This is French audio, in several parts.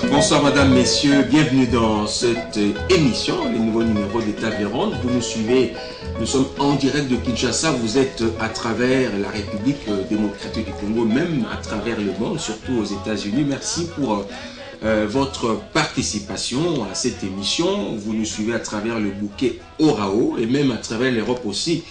Bonsoir madame, messieurs, bienvenue dans cette émission, les nouveaux numéros des Tables Rondes. Vous nous suivez, nous sommes en direct de Kinshasa, vous êtes à travers la République démocratique du Congo, même à travers le monde, surtout aux États-Unis. Merci pour votre participation à cette émission. Vous nous suivez à travers le bouquet Orao et même à travers l'Europe aussi.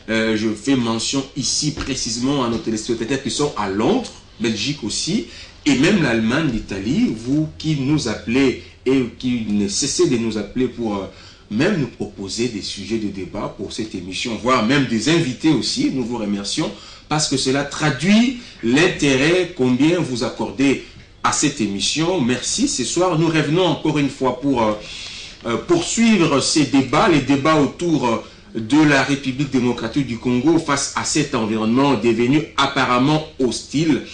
Je fais mention ici précisément à nos téléspectateurs qui sont à Londres, Belgique aussi, et même l'Allemagne, l'Italie, vous qui nous appelez et qui ne cessez de nous appeler pour même nous proposer des sujets de débat pour cette émission, voire même des invités aussi, nous vous remercions parce que cela traduit l'intérêt combien vous accordez à cette émission. Merci. Ce soir, nous revenons encore une fois pour poursuivre ces débats, les débats autour de la République démocratique du Congo face à cet environnement devenu apparemment hostile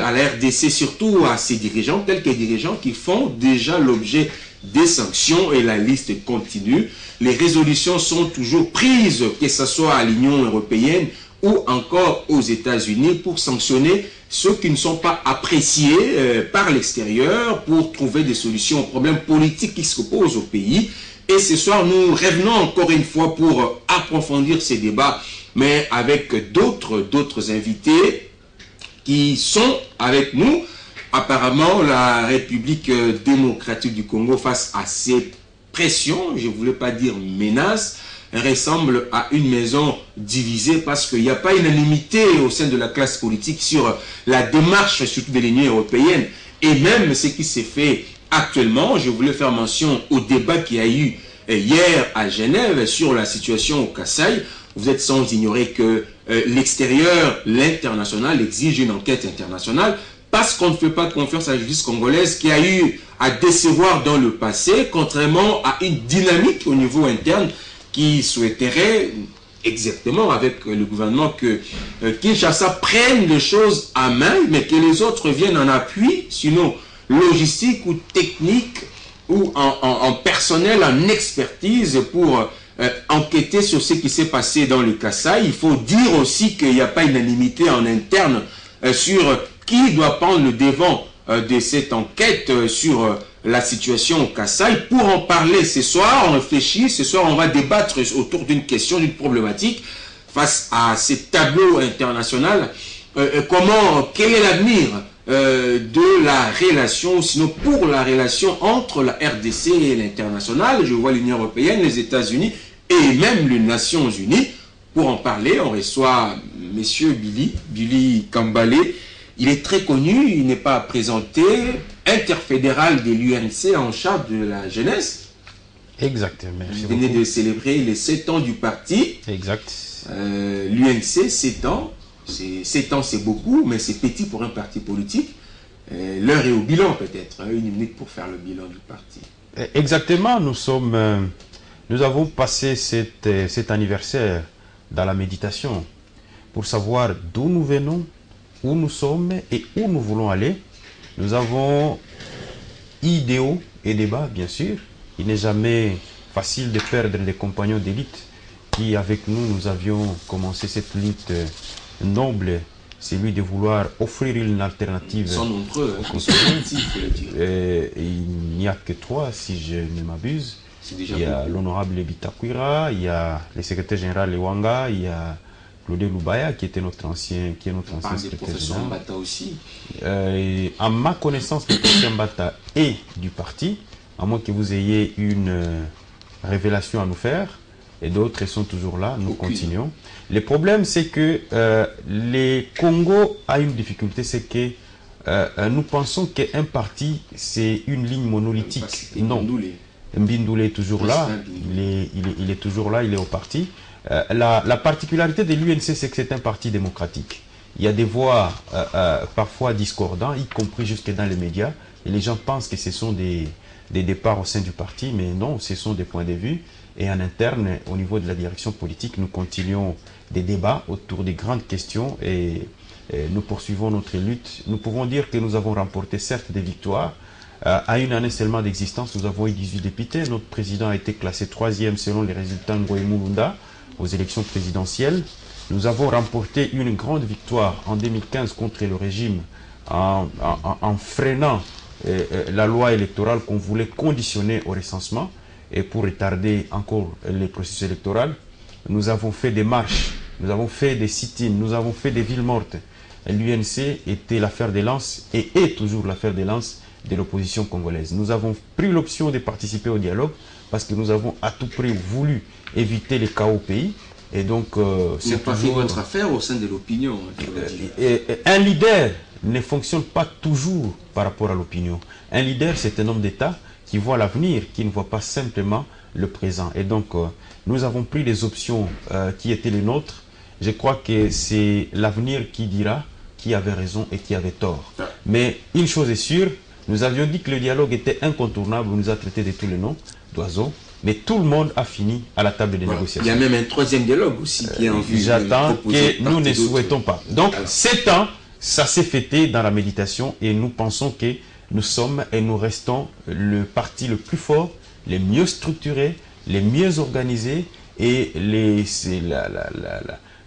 à la RDC, surtout à ses dirigeants, tels que les dirigeants qui font déjà l'objet des sanctions et la liste continue. Les résolutions sont toujours prises, que ce soit à l'Union européenne ou encore aux États-Unis, pour sanctionner ceux qui ne sont pas appréciés par l'extérieur, pour trouver des solutions aux problèmes politiques qui se posent au pays. Et ce soir, nous revenons encore une fois pour approfondir ces débats, mais avec d'autres invités qui sont avec nous. Apparemment, la République démocratique du Congo, face à ces pressions, je ne voulais pas dire menaces, ressemble à une maison divisée parce qu'il n'y a pas unanimité au sein de la classe politique sur la démarche, surtout de l'Union européenne. Et même ce qui s'est fait actuellement, je voulais faire mention au débat qu'il y a eu hier à Genève sur la situation au Kasaï. Vous êtes sans ignorer que l'extérieur, l'international exige une enquête internationale parce qu'on ne fait pas confiance à la justice congolaise qui a eu à décevoir dans le passé, contrairement à une dynamique au niveau interne qui souhaiterait exactement avec le gouvernement que Kinshasa prenne les choses à main, mais que les autres viennent en appui, sinon logistique ou technique ou en personnel, en expertise pour enquêter sur ce qui s'est passé dans le Kasaï. Il faut dire aussi qu'il n'y a pas unanimité en interne sur qui doit prendre le devant de cette enquête sur la situation au Kasaï. Pour en parler ce soir, on réfléchit, ce soir on va débattre autour d'une question, d'une problématique face à ces tableaux internationaux. Quel est l'avenir de la relation, sinon pour la relation entre la RDC et l'international? Je vois l'Union européenne, les États-Unis et même les Nations Unies. Pour en parler, on reçoit monsieur Billy Kambalé. Il est très connu, il n'est pas présenté, interfédéral de l'UNC en charge de la jeunesse. Exactement. Vous venez de célébrer les 7 ans du parti. Exact. L'UNC, 7 ans. 7 ans, c'est beaucoup, mais c'est petit pour un parti politique. L'heure est au bilan, peut-être. Une minute pour faire le bilan du parti. Exactement. Nous avons passé cet anniversaire dans la méditation pour savoir d'où nous venons, où nous sommes et où nous voulons aller. Nous avons idéaux et débats, bien sûr. Il n'est jamais facile de perdre des compagnons d'élite qui, avec nous avions commencé cette lutte noble, celui de vouloir offrir une alternative. Ils sont nombreux, il n'y a que 3, si je ne m'abuse. Il y a l'honorable Bitakwira, il y a le secrétaire général Lewanga, il y a Claude Loubaya qui est notre ancien secrétaire général. Mbata aussi. À ma connaissance, le professeur Mbata est du parti, à moins que vous ayez une révélation à nous faire. Et d'autres sont toujours là, nous continuons. Le problème, c'est que le Congo a une difficulté, c'est que nous pensons qu'un parti, c'est une ligne monolithique. Non, Mbindoulé est toujours là, il est toujours là, il est au parti. La particularité de l'UNC, c'est que c'est un parti démocratique. Il y a des voix parfois discordantes, y compris jusque dans les médias, et les gens pensent que ce sont des départs au sein du parti, mais non, ce sont des points de vue. Et en interne, au niveau de la direction politique, nous continuons des débats autour des grandes questions et nous poursuivons notre lutte. Nous pouvons dire que nous avons remporté certes des victoires. À une année seulement d'existence, nous avons eu 18 députés. Notre président a été classé 3e selon les résultats Ngoï Mulunda aux élections présidentielles. Nous avons remporté une grande victoire en 2015 contre le régime en freinant la loi électorale qu'on voulait conditionner au recensement et pour retarder encore les processus électoraux. Nous avons fait des marches, nous avons fait des sit-ins, nous avons fait des villes mortes. L'UNC était l'affaire des lances et est toujours l'affaire des lances de l'opposition congolaise. Nous avons pris l'option de participer au dialogue parce que nous avons à tout prix voulu éviter les chaos au pays. Et donc, c'est pas fait votre affaire au sein de l'opinion. Un leader ne fonctionne pas toujours par rapport à l'opinion. Un leader, c'est un homme d'État qui voit l'avenir, qui ne voit pas simplement le présent. Et donc, nous avons pris les options qui étaient les nôtres. Je crois que c'est l'avenir qui dira qui avait raison et qui avait tort. Mais une chose est sûre, nous avions dit que le dialogue était incontournable, on nous a traité de tous les noms d'oiseaux, mais tout le monde a fini à la table des négociations. Il y a même un troisième dialogue aussi qui est en vue. J'attends que nous ne souhaitons pas. Donc, 7 ans, ça s'est fêté dans la méditation et nous pensons que nous sommes et nous restons le parti le plus fort, les mieux structurés, les mieux organisés et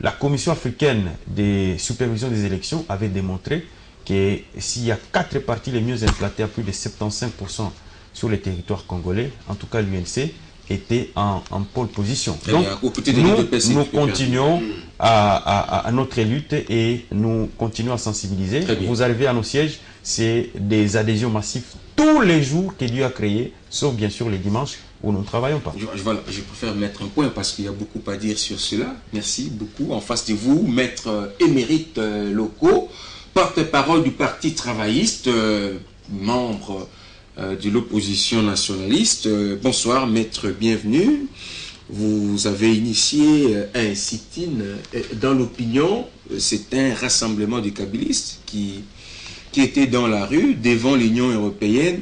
la Commission africaine de supervision des élections avait démontré que s'il y a 4 partis les mieux implantés à plus de 75% sur les territoires congolais, en tout cas l'UNC était en pole position. Donc nous continuons à notre lutte et nous continuons à sensibiliser. Vous arrivez à nos sièges, c'est des adhésions massives tous les jours que Dieu a créés, sauf bien sûr les dimanches où nous ne travaillons pas. Je préfère mettre un point parce qu'il y a beaucoup à dire sur cela. Merci beaucoup. En face de vous, maître émérite locaux, porte-parole du Parti travailliste, membre de l'opposition nationaliste. Bonsoir, maître, bienvenue. Vous avez initié un sit-in dans l'opinion. C'est un rassemblement de kabylistes qui était dans la rue devant l'Union européenne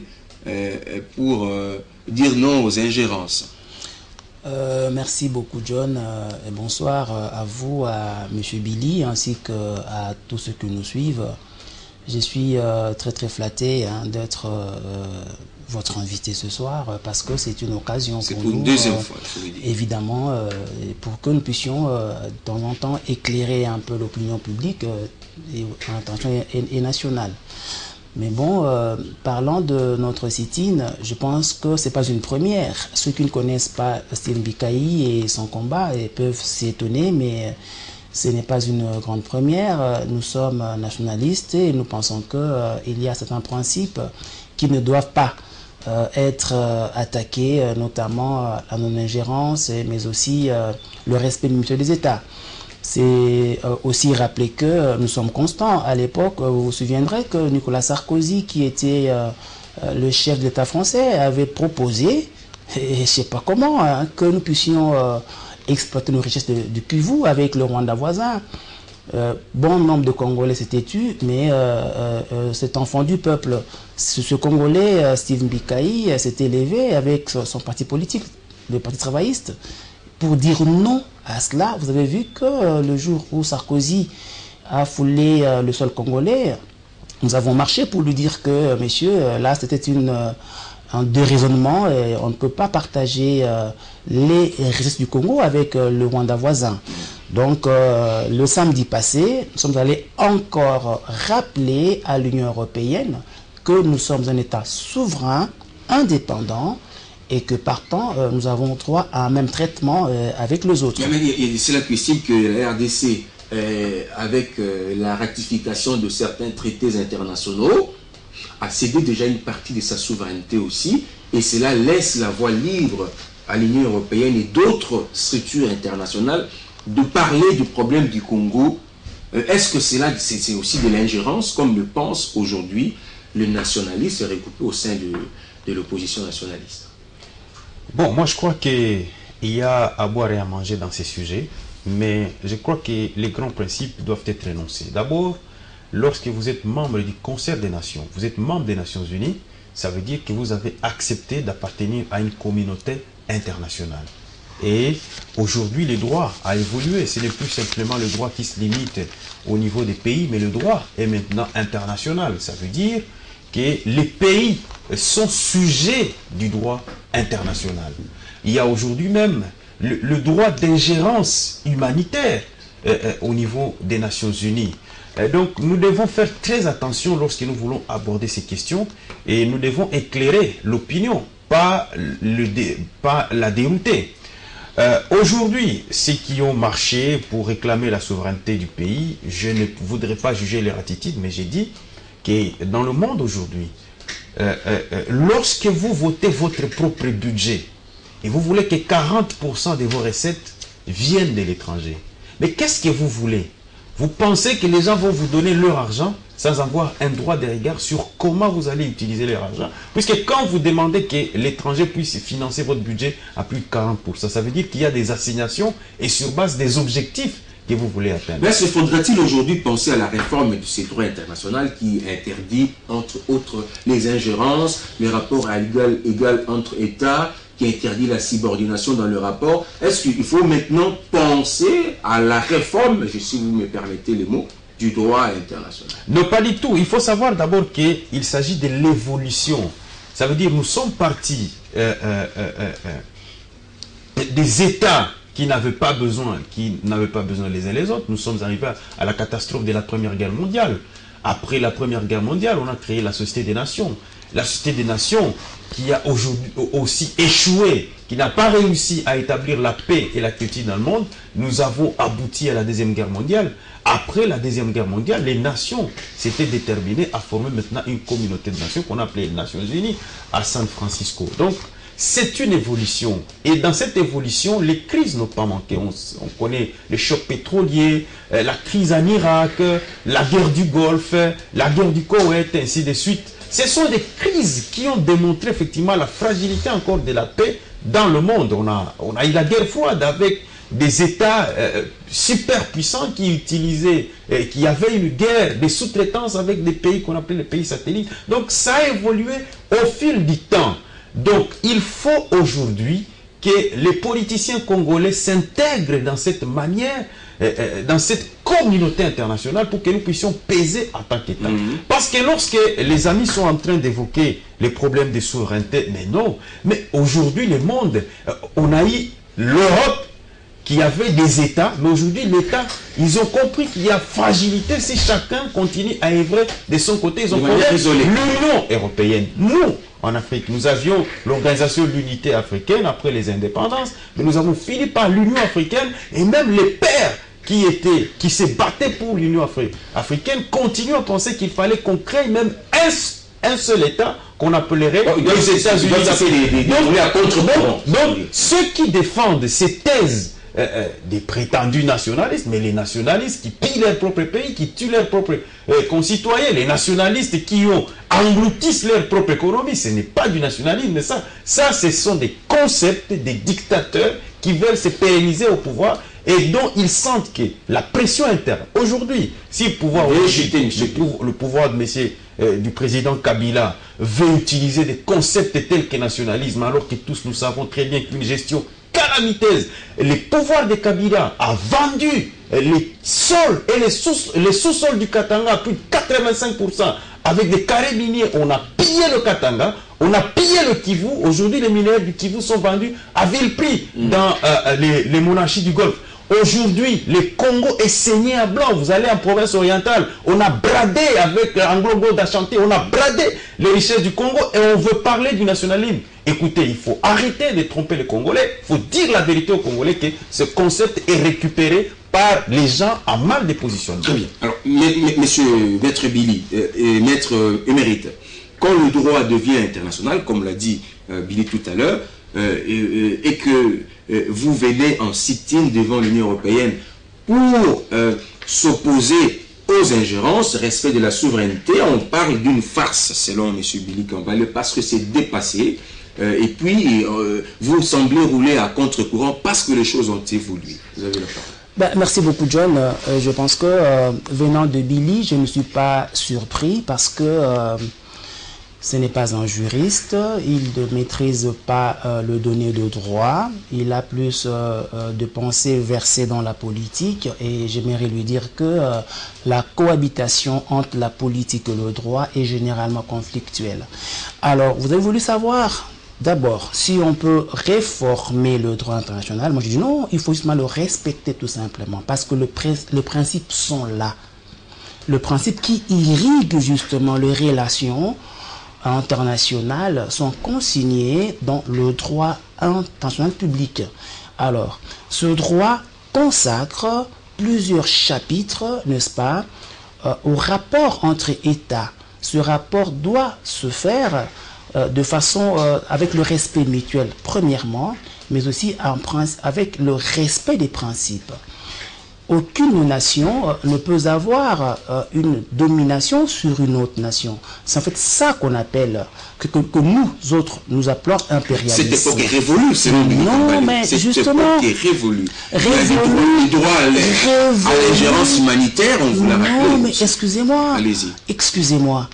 pour dire non aux ingérences. Merci beaucoup, John, et bonsoir à vous, à M. Billy, ainsi qu'à tous ceux qui nous suivent. Je suis très très flatté d'être votre invité ce soir parce que c'est une occasion pour nous, une deuxième fois, évidemment, pour que nous puissions de temps en temps éclairer un peu l'opinion publique et nationale. Mais bon, parlant de notre sit-in, je pense que ce n'est pas une première. Ceux qui ne connaissent pas Steve Mbikaï et son combat peuvent s'étonner, mais ce n'est pas une grande première. Nous sommes nationalistes et nous pensons qu'il y a certains principes qui ne doivent pas être attaqués, notamment la non-ingérence, mais aussi le respect mutuel des États. C'est aussi rappeler que nous sommes constants. À l'époque, vous vous souviendrez que Nicolas Sarkozy, qui était le chef de l'État français, avait proposé, et je ne sais pas comment, que nous puissions exploiter nos richesses du Kivu avec le Rwanda voisin. Bon nombre de Congolais s'étaient tus, mais cet enfant du peuple, ce Congolais, Steve Mbikaï, s'est élevé avec son parti politique, le Parti travailliste, pour dire non à cela. Vous avez vu que le jour où Sarkozy a foulé le sol congolais, nous avons marché pour lui dire que, messieurs, là c'était un déraisonnement et on ne peut pas partager les richesses du Congo avec le Rwanda voisin. Donc le samedi passé, nous sommes allés encore rappeler à l'Union européenne que nous sommes un État souverain, indépendant, et que partant, nous avons droit à un même traitement avec les autres. C'est là que signe que la RDC, avec la ratification de certains traités internationaux, a cédé déjà une partie de sa souveraineté aussi, et cela laisse la voie libre à l'Union européenne et d'autres structures internationales de parler du problème du Congo. Est-ce que c'est aussi de l'ingérence, comme le pense aujourd'hui le nationaliste regroupé au sein de l'opposition nationaliste? Bon, moi je crois qu'il y a à boire et à manger dans ces sujets, mais je crois que les grands principes doivent être énoncés. D'abord, lorsque vous êtes membre du concert des nations, vous êtes membre des Nations Unies, ça veut dire que vous avez accepté d'appartenir à une communauté internationale. Et aujourd'hui, le droit a évolué. Ce n'est plus simplement le droit qui se limite au niveau des pays, mais le droit est maintenant international. Ça veut dire que les pays sont sujets du droit international. Il y a aujourd'hui même le droit d'ingérence humanitaire au niveau des Nations Unies. Donc nous devons faire très attention lorsque nous voulons aborder ces questions et nous devons éclairer l'opinion, pas la dérouter. Aujourd'hui, ceux qui ont marché pour réclamer la souveraineté du pays, je ne voudrais pas juger leur attitude, mais j'ai dit que dans le monde aujourd'hui, lorsque vous votez votre propre budget et vous voulez que 40% de vos recettes viennent de l'étranger, mais qu'est-ce que vous voulez? Vous pensez que les gens vont vous donner leur argent sans avoir un droit de regard sur comment vous allez utiliser leur argent? Puisque quand vous demandez que l'étranger puisse financer votre budget à plus de 40%, ça veut dire qu'il y a des assignations et sur base des objectifs que vous voulez atteindre. Mais faudra-t-il aujourd'hui penser à la réforme de ce droit international qui interdit, entre autres, les ingérences, les rapports à égal entre États, qui interdit la subordination dans le rapport? Est-ce qu'il faut maintenant penser à la réforme, si vous me permettez les mots, du droit international? Non, pas du tout. Il faut savoir d'abord qu'il s'agit de l'évolution. Ça veut dire que nous sommes partis des États qui n'avaient pas besoin les uns les autres. Nous sommes arrivés à la catastrophe de la Première Guerre mondiale. Après la Première Guerre mondiale, on a créé la Société des Nations. La Société des Nations qui a aujourd'hui aussi échoué, qui n'a pas réussi à établir la paix et la quiétude dans le monde. Nous avons abouti à la Deuxième Guerre mondiale. Après la Deuxième Guerre mondiale, les nations s'étaient déterminées à former maintenant une communauté de nations qu'on appelait les Nations Unies à San Francisco. Donc, c'est une évolution. Et dans cette évolution, les crises n'ont pas manqué. On connaît les chocs pétroliers, la crise en Irak, la guerre du Golfe, la guerre du Koweït, ainsi de suite. Ce sont des crises qui ont démontré effectivement la fragilité encore de la paix dans le monde. On a eu la guerre froide avec des États super puissants qui utilisaient, qui avaient une guerre, des sous-traitances avec des pays qu'on appelait les pays satellites. Donc ça a évolué au fil du temps. Donc il faut aujourd'hui que les politiciens congolais s'intègrent dans cette manière, dans cette communauté internationale pour que nous puissions peser en tant qu'État. Parce que lorsque les amis sont en train d'évoquer les problèmes de souveraineté, mais non, mais aujourd'hui le monde, on a eu l'Europe qui avait des États, mais aujourd'hui l'État, ils ont compris qu'il y a fragilité si chacun continue à œuvrer de son côté. Ils ont compris l'Union européenne. Nous, en Afrique, nous avions l'Organisation de l'Unité africaine après les indépendances, mais nous avons fini par l'Union africaine et même les pères qui se battaient pour l'Union africaine continuent à penser qu'il fallait qu'on crée même un seul État qu'on appellerait les États-Unis d'Afrique. Donc, ceux qui défendent ces thèses des prétendus nationalistes, mais les nationalistes qui pillent leur propre pays, qui tuent leurs propres concitoyens, les nationalistes qui engloutissent leur propre économie, ce n'est pas du nationalisme, mais ça ce sont des concepts des dictateurs qui veulent se pérenniser au pouvoir et dont ils sentent que la pression interne, aujourd'hui, si le pouvoir du président Kabila veut utiliser des concepts tels que nationalisme, alors que tous nous savons très bien qu'une gestion calamiteuse, le pouvoir de Kabila a vendu les sols et les sous-sols du Katanga à plus de 85%. Avec des carrés miniers, on a pillé le Katanga, on a pillé le Kivu. Aujourd'hui, les mineurs du Kivu sont vendus à vil prix dans les monarchies du Golfe. Aujourd'hui, le Congo est saigné à blanc. Vous allez en province orientale, on a bradé avec Anglo d'Achanté, on a bradé les richesses du Congo et on veut parler du nationalisme. Écoutez, il faut arrêter de tromper les Congolais. Il faut dire la vérité aux Congolais que ce concept est récupéré par les gens en mal de positionnement. Très bien. Alors, monsieur Maître Billy, Maître émérite, quand le droit devient international, comme l'a dit Billy tout à l'heure, et que vous venez en sit-in devant l'Union européenne pour s'opposer aux ingérences, respect de la souveraineté, on parle d'une farce, selon M. Billy Kambale, parce que c'est dépassé. Et puis, vous semblez rouler à contre-courant parce que les choses ont évolué. Vous avez la parole. Merci beaucoup, John. Je pense que venant de Billy, je ne suis pas surpris parce que ce n'est pas un juriste, il ne maîtrise pas le donné de droit, il a plus de pensée versée dans la politique et j'aimerais lui dire que la cohabitation entre la politique et le droit est généralement conflictuelle. Alors, vous avez voulu savoir d'abord, si on peut réformer le droit international, moi je dis non, il faut justement le respecter tout simplement, parce que les principes sont là. Le principe qui irrigue justement les relations internationales sont consignés dans le droit international public. Alors, ce droit consacre plusieurs chapitres, n'est-ce pas, au rapport entre États. Ce rapport doit se faire de façon avec le respect mutuel, premièrement, mais aussi avec le respect des principes. Aucune nation ne peut avoir une domination sur une autre nation. C'est en fait ça qu'on appelle, que nous autres, nous appelons impérialisme. Cette époque est révolue, c'est non, mais justement, cette époque est révolue. Le droit à l'ingérence humanitaire, on vous l'a rappelé. Non, mais excusez-moi. Allez-y. Excusez-moi.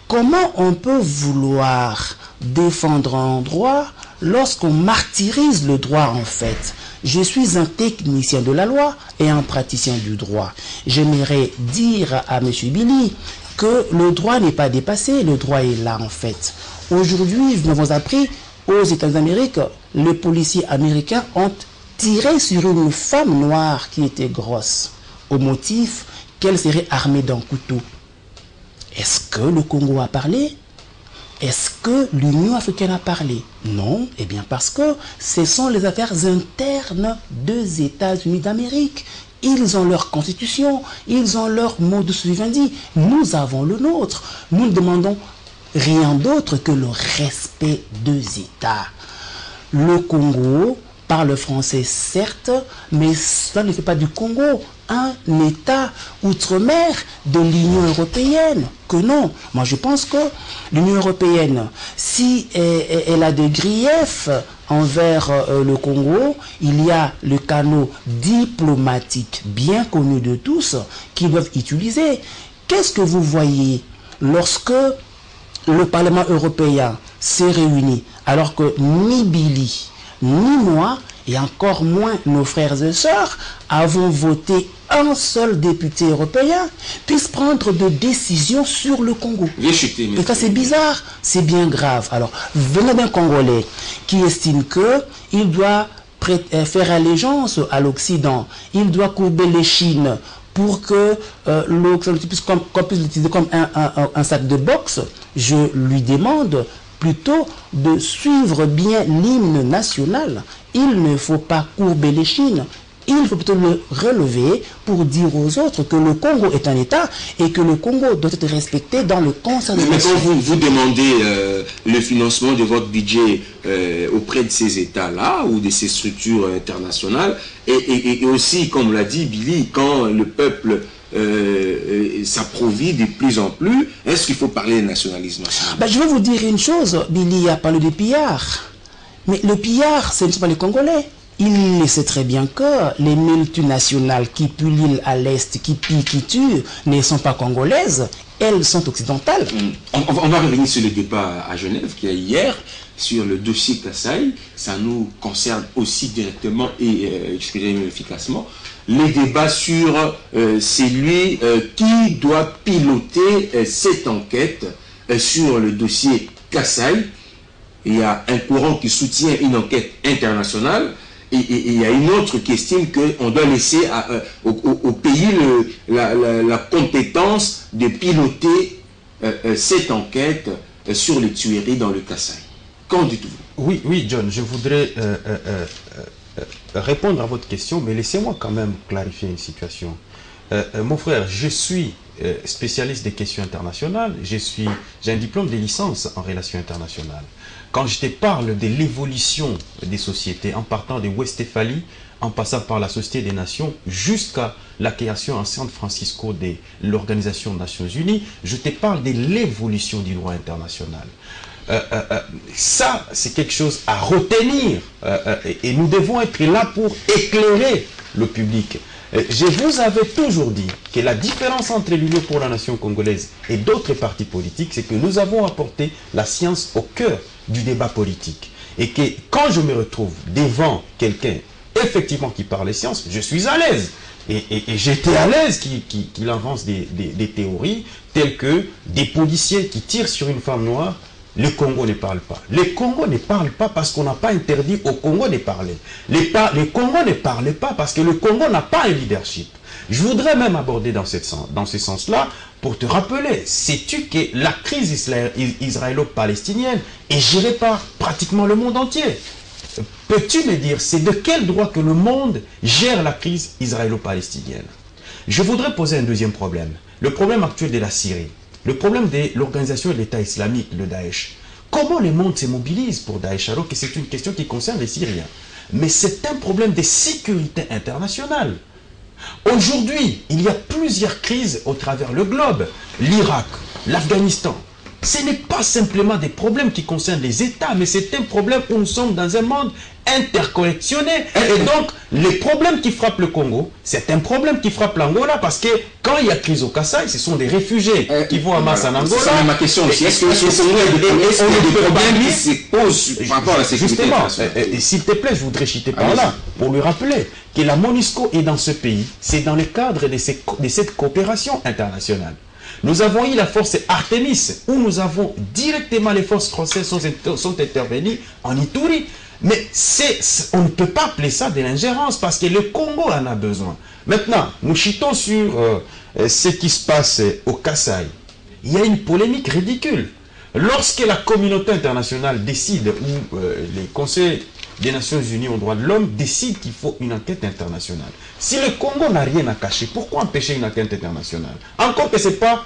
Comment on peut vouloir défendre un droit lorsqu'on martyrise le droit en fait? Je suis un technicien de la loi et un praticien du droit. J'aimerais dire à M. Billy que le droit n'est pas dépassé, le droit est là en fait. Aujourd'hui, nous avons appris aux États-Unis d'Amérique, les policiers américains ont tiré sur une femme noire qui était grosse, au motif qu'elle serait armée d'un couteau. Est-ce que le Congo a parlé? Est-ce que l'Union africaine a parlé? Non, eh bien parce que ce sont les affaires internes des États-Unis d'Amérique. Ils ont leur constitution, ils ont leur modus vivendi. Nous avons le nôtre. Nous ne demandons rien d'autre que le respect des États. Le Congo parle français, certes, mais cela ne fait pas du Congo un État outre-mer de l'Union européenne. Que non. Moi, je pense que l'Union européenne, si elle a des griefs envers le Congo, il y a le canal diplomatique bien connu de tous qu'ils doivent utiliser. Qu'est-ce que vous voyez lorsque le Parlement européen s'est réuni, alors que ni Billy, ni moi, et encore moins nos frères et sœurs, avons voté un seul député européen puisse prendre des décisions sur le Congo? Et ça, c'est bizarre, c'est bien grave. Alors, venez d'un Congolais qui estime qu'il doit faire allégeance à l'Occident, il doit courber les chines pour que l'Occident qu'on puisse l'utiliser comme un sac de boxe. Je lui demande plutôt de suivre bien l'hymne national. Il ne faut pas courber les chines. Il faut plutôt le relever pour dire aux autres que le Congo est un État et que le Congo doit être respecté dans le concert des nations. Mais quand vous demandez le financement de votre budget auprès de ces États-là ou de ces structures internationales, et aussi, comme l'a dit Billy, quand le peuple s'approvit de plus en plus, est-ce qu'il faut parler de nationalisme? Je vais vous dire une chose, Billy a parlé de pillard. Mais le pillard, ce ne sont pas les Congolais. Il sait très bien que les multinationales qui pullulent à l'Est, qui pillent, qui tuent, ne sont pas congolaises, elles sont occidentales. On va revenir sur le débat à Genève qui est hier, sur le dossier Kassaï. Ça nous concerne aussi directement et efficacement. Les débats sur celui qui doit piloter cette enquête sur le dossier Kassaï. Il y a un courant qui soutient une enquête internationale et il y a une autre qui estime qu'on doit laisser au pays la compétence de piloter cette enquête sur les tueries dans le Kassaï. Qu'en dites-vous? Oui, John, je voudrais répondre à votre question, mais laissez-moi quand même clarifier une situation. Mon frère, je suis spécialiste des questions internationales, j'ai un diplôme de licence en relations internationales. Quand je te parle de l'évolution des sociétés, en partant de Westphalie, en passant par la Société des Nations, jusqu'à la création en San Francisco de l'Organisation des Nations Unies, je te parle de l'évolution du droit international. Ça, c'est quelque chose à retenir et nous devons être là pour éclairer le public. Je vous avais toujours dit que la différence entre l'Union pour la nation congolaise et d'autres partis politiques, c'est que nous avons apporté la science au cœur du débat politique. Et que quand je me retrouve devant quelqu'un, effectivement, qui parle science, je suis à l'aise. Et j'étais à l'aise qu'il avance des théories telles que des policiers qui tirent sur une femme noire le Congo ne parle pas. Le Congo ne parle pas parce qu'on n'a pas interdit au Congo de parler. Le Congo ne parle pas parce que le Congo n'a pas un leadership. Je voudrais même aborder dans ce sens-là pour te rappeler, sais-tu que la crise israélo-palestinienne est gérée par pratiquement le monde entier? Peux-tu me dire, c'est de quel droit que le monde gère la crise israélo-palestinienne? Je voudrais poser un deuxième problème. Le problème actuel de la Syrie. Le problème de l'organisation de l'État islamique, le Daesh. Comment le monde se mobilise pour Daesh alors que c'est une question qui concerne les Syriens? Mais c'est un problème de sécurité internationale. Aujourd'hui, il y a plusieurs crises au travers le globe. L'Irak, l'Afghanistan. Ce n'est pas simplement des problèmes qui concernent les États, mais c'est un problème où nous sommes dans un monde interconnectionné. Et donc, les problèmes qui frappent le Congo, c'est un problème qui frappe l'Angola, parce que quand il y a crise au Kasaï, ce sont des réfugiés qui vont à masse en Angola. C'est ma question aussi. Est-ce que le Congo a des problèmes qui se posent par rapport à la sécurité internationale? S'il te plaît, je voudrais citer par là, pour lui rappeler que la MONUSCO est dans ce pays, c'est dans le cadre de cette coopération internationale. Nous avons eu la force Artemis, où nous avons directement, les forces françaises sont intervenues en Ituri. Mais on ne peut pas appeler ça de l'ingérence, parce que le Congo en a besoin. Maintenant, nous chutons sur ce qui se passe au Kasaï. Il y a une polémique ridicule. Lorsque la communauté internationale décide, ou les conseils des Nations Unies aux droits de l'homme décident qu'il faut une enquête internationale. Si le Congo n'a rien à cacher, pourquoi empêcher une enquête internationale? Encore que ce n'est pas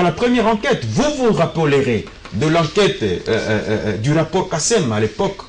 la première enquête. Vous vous rappellerez de l'enquête du rapport Kassem à l'époque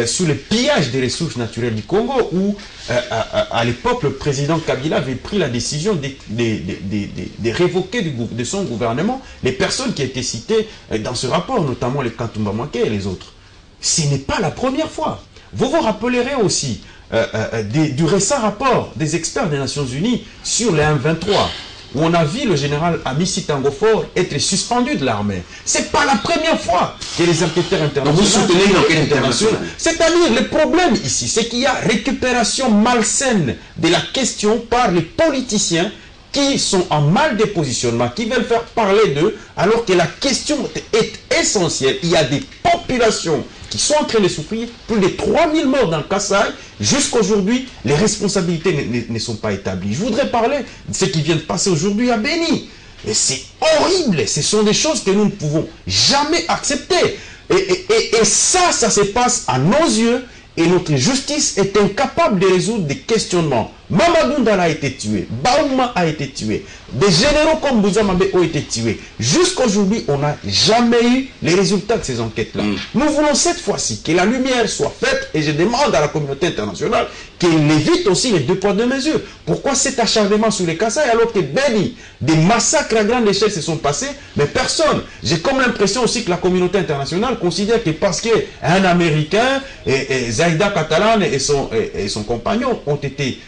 sur le pillage des ressources naturelles du Congo, où à l'époque le président Kabila avait pris la décision de révoquer de son gouvernement les personnes qui étaient citées dans ce rapport, notamment les Kantumba Mwanke et les autres. Ce n'est pas la première fois. Vous vous rappellerez aussi du récent rapport des experts des Nations Unies sur les M23, où on a vu le général Amissi Tangofor être suspendu de l'armée. Ce n'est pas la première fois que les enquêteurs internationaux... Vous soutenez une enquête internationale. C'est-à-dire, le problème ici, c'est qu'il y a récupération malsaine de la question par les politiciens qui sont en mal de positionnement, qui veulent faire parler d'eux, alors que la question est essentielle. Il y a des populations qui sont en train de souffrir, plus de 3000 morts dans le Kasaï. Jusqu'à aujourd'hui, les responsabilités ne sont pas établies. Je voudrais parler de ce qui vient de passer aujourd'hui à Béni. Et c'est horrible. Ce sont des choses que nous ne pouvons jamais accepter. Et ça se passe à nos yeux. Et notre justice est incapable de résoudre des questionnements. Mamadou Ndala a été tué, Baouma a été tué, des généraux comme Bouzamambe ont été tués. Jusqu'à aujourd'hui, on n'a jamais eu les résultats de ces enquêtes-là. Nous voulons cette fois-ci que la lumière soit faite, et je demande à la communauté internationale qu'elle évite aussi les deux poids deux mesures. Pourquoi cet acharnement sur les Kasaï alors que Béni, des massacres à grande échelle se sont passés, mais personne. J'ai comme l'impression aussi que la communauté internationale considère que parce qu'un Américain, et Zaïda Catalan et son compagnon ont été